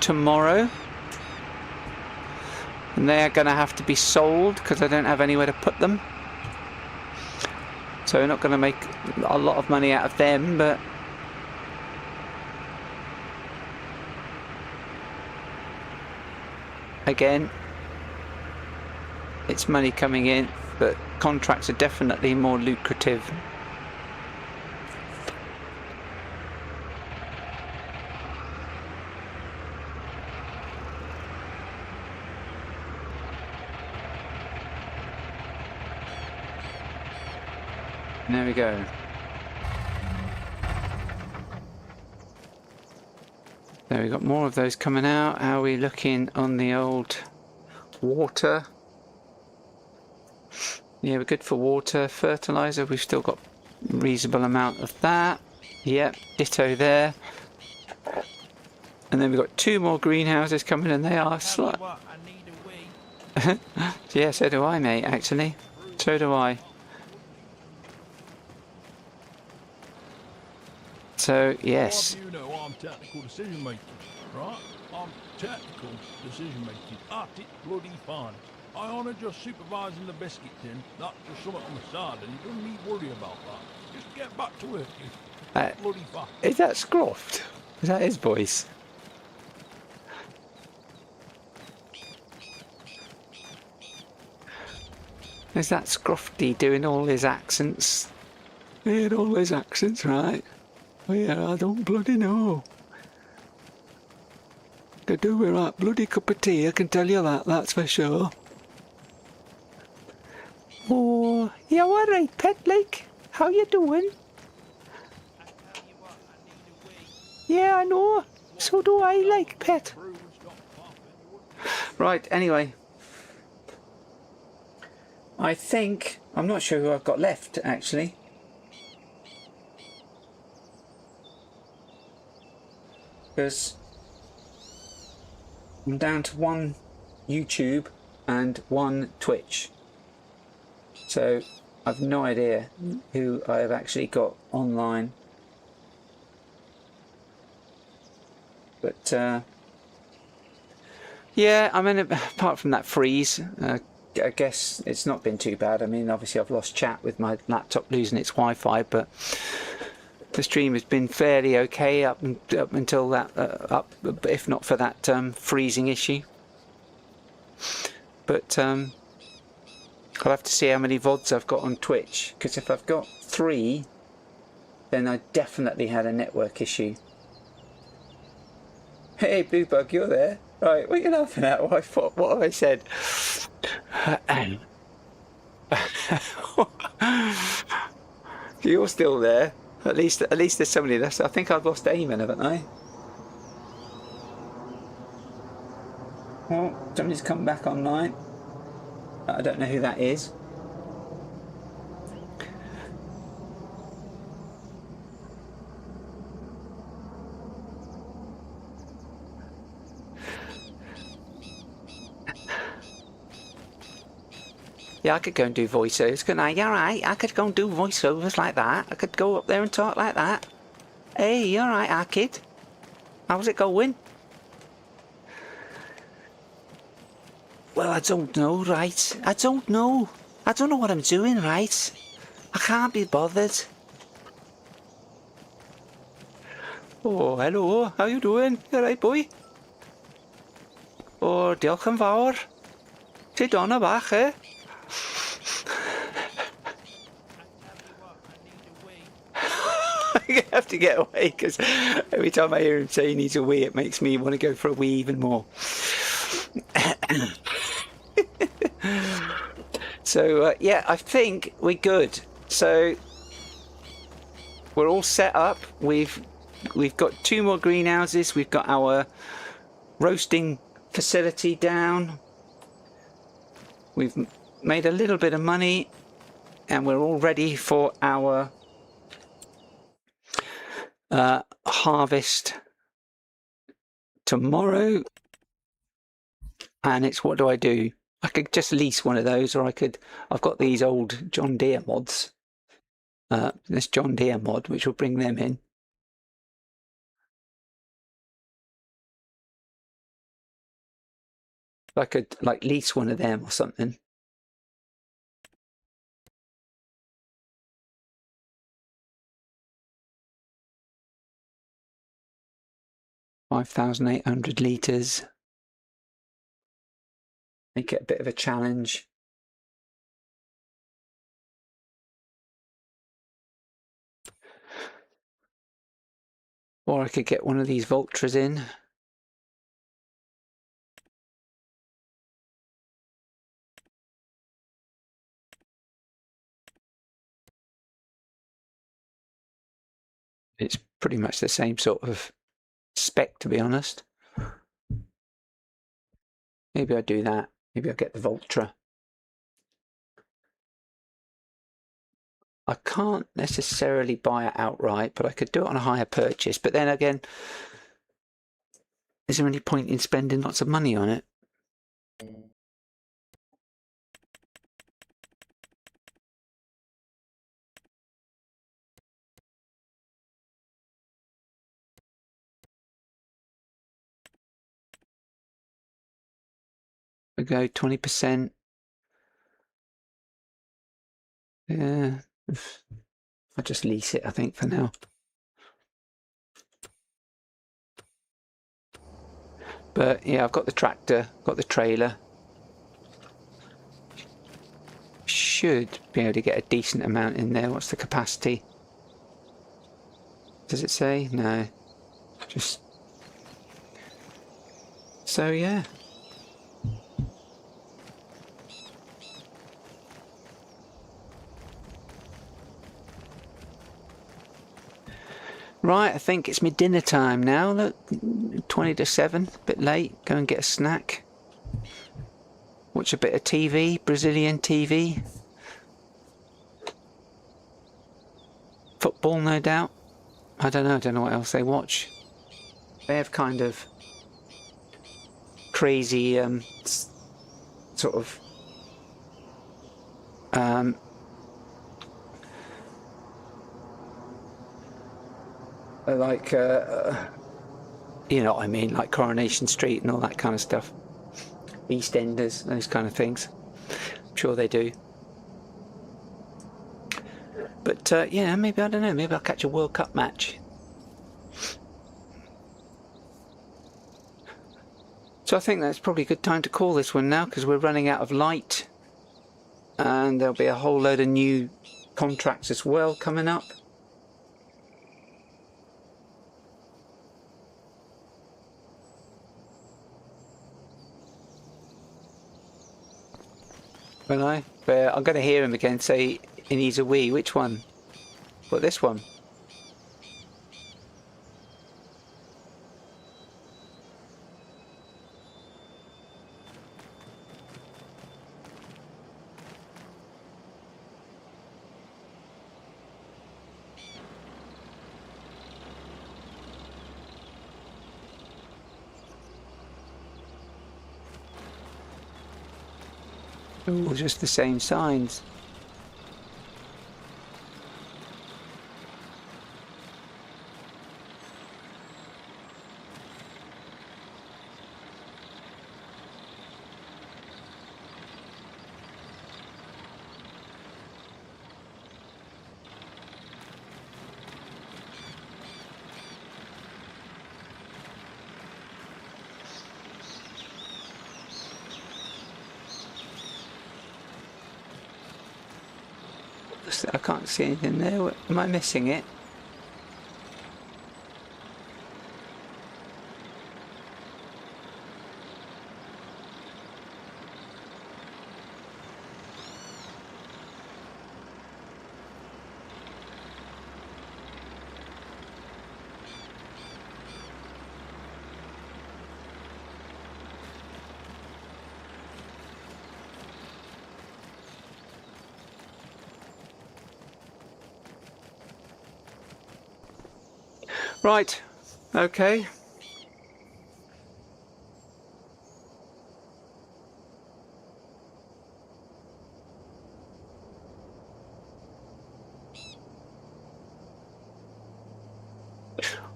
tomorrow, and they're going to have to be sold because I don't have anywhere to put them. So we're not going to make a lot of money out of them, but again, it's money coming in, but contracts are definitely more lucrative. There we go. There we got more of those coming out. How are we looking on the old water? Yeah, we're good for water. Fertilizer, we've still got a reasonable amount of that. Yep, ditto there. And then we've got 2 more greenhouses coming, and they are slight. Yeah, so do I, mate, actually. So do I. So, yes. You know I'm technical decision making, right? I'm technical decision making at its bloody finest. I honour just supervising the biscuit tin, not just something on the side, and you don't need to worry about that. Just get back to work, you bloody fast. Is that Scroft? Is that his voice? Is that Scrofty doing all his accents? He had all his accents, right? Oh yeah, I don't bloody know. Could do with that bloody cup of tea, I can tell you that, that's for sure. Oh, you alright, pet, like? How you doing? I tell you what, I need a wee. Yeah, I know. So do I, like, pet. Right, anyway. I think... I'm not sure who I've got left, actually. Because I'm down to 1 YouTube and 1 Twitch. So I've no idea who I have actually got online. But yeah, I mean, apart from that freeze, I guess it's not been too bad. I mean, obviously I've lost chat with my laptop losing its Wi-Fi, but the stream has been fairly okay up until that, if not for that freezing issue. But I'll have to see how many VODs I've got on Twitch, because if I've got 3, then I definitely had a network issue. Hey, Blue Bug, you're there. Right, what are you laughing at? What have I said? You're still there. At least there's somebody there. I think I've lost Eamon, haven't I? Well, somebody's come back online. I don't know who that is. Yeah, I could go and do voiceovers, couldn't I? Yeah, right. I could go and do voiceovers like that. I could go up there and talk like that. Hey, you alright, Arkid? How's it going? Well, I don't know, right? I don't know. I don't know what I'm doing, right? I can't be bothered. Oh, hello, how you doing? You alright, boy? Oh, diolch yn fawr. Ti donna bach, eh? I have to get away because every time I hear him say he needs a wee, it makes me want to go for a wee even more. So yeah, I think we're good. So we're all set up. We've got 2 more greenhouses. We've got our roasting facility down. We've made a little bit of money, and we're all ready for our harvest tomorrow. And it's, what do? I could just lease one of those, or I've got these old John Deere mods. This John Deere mod, which will bring them in. I could like lease one of them or something. $5,800 litres. Make it a bit of a challenge. Or I could get one of these Vultras in. It's pretty much the same sort of spec, to be honest. Maybe I'll do that. Maybe I'll get the Vultra. I can't necessarily buy it outright, but I could do it on a hire purchase. But then again, is there any point in spending lots of money on it? We go 20%. Yeah, I'll just lease it, I think, for now. But yeah, I've got the tractor, got the trailer. Should be able to get a decent amount in there. What's the capacity? Does it say? No. Just... So yeah. Right, I think it's my dinner time now. Look, 20 to 7, a bit late. Go and get a snack. Watch a bit of TV, Brazilian TV. Football, no doubt. I don't know what else they watch. They have kind of crazy sort of like you know what I mean, like Coronation Street and all that kind of stuff. EastEnders, those kind of things. I'm sure they do. But yeah, maybe, I don't know, maybe I'll catch a World Cup match. So I think that's probably a good time to call this one now, because we're running out of light. And there'll be a whole load of new contracts as well coming up. Will I? But I'm going to hear him again say he needs a wee. Which one? What, this one? Oh, just the same signs. I can't see anything there. Am I missing it? Right, okay.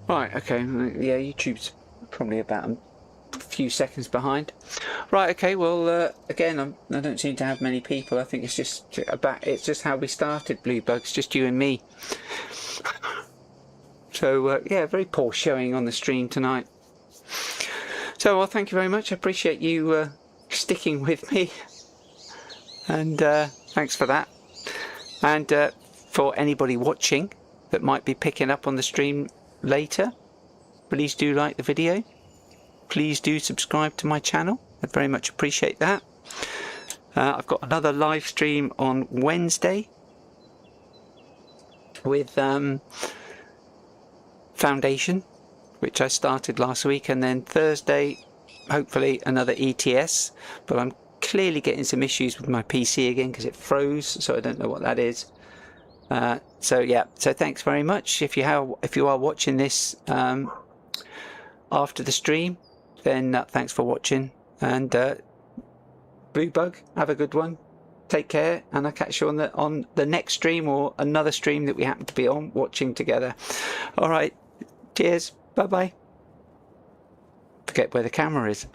Right, okay, yeah, YouTube's probably about a few seconds behind. Right, okay, well, again, I don't seem to have many people. I think it's just how we started, Blue Bugs, just you and me. So, yeah, very poor showing on the stream tonight. So, well, thank you very much. I appreciate you sticking with me. And thanks for that. And for anybody watching that might be picking up on the stream later, please do like the video. Please do subscribe to my channel. I'd very much appreciate that. I've got another live stream on Wednesday with Foundation, which I started last week, and then Thursday hopefully another ETS, but I'm clearly getting some issues with my PC again because it froze, so I don't know what that is. So yeah, so thanks very much. If you are watching this after the stream, then thanks for watching, and Blue Bug, have a good one. Take care, and I'll catch you on the next stream or another stream that we happen to be on watching together. All right, cheers, bye bye. Forget where the camera is.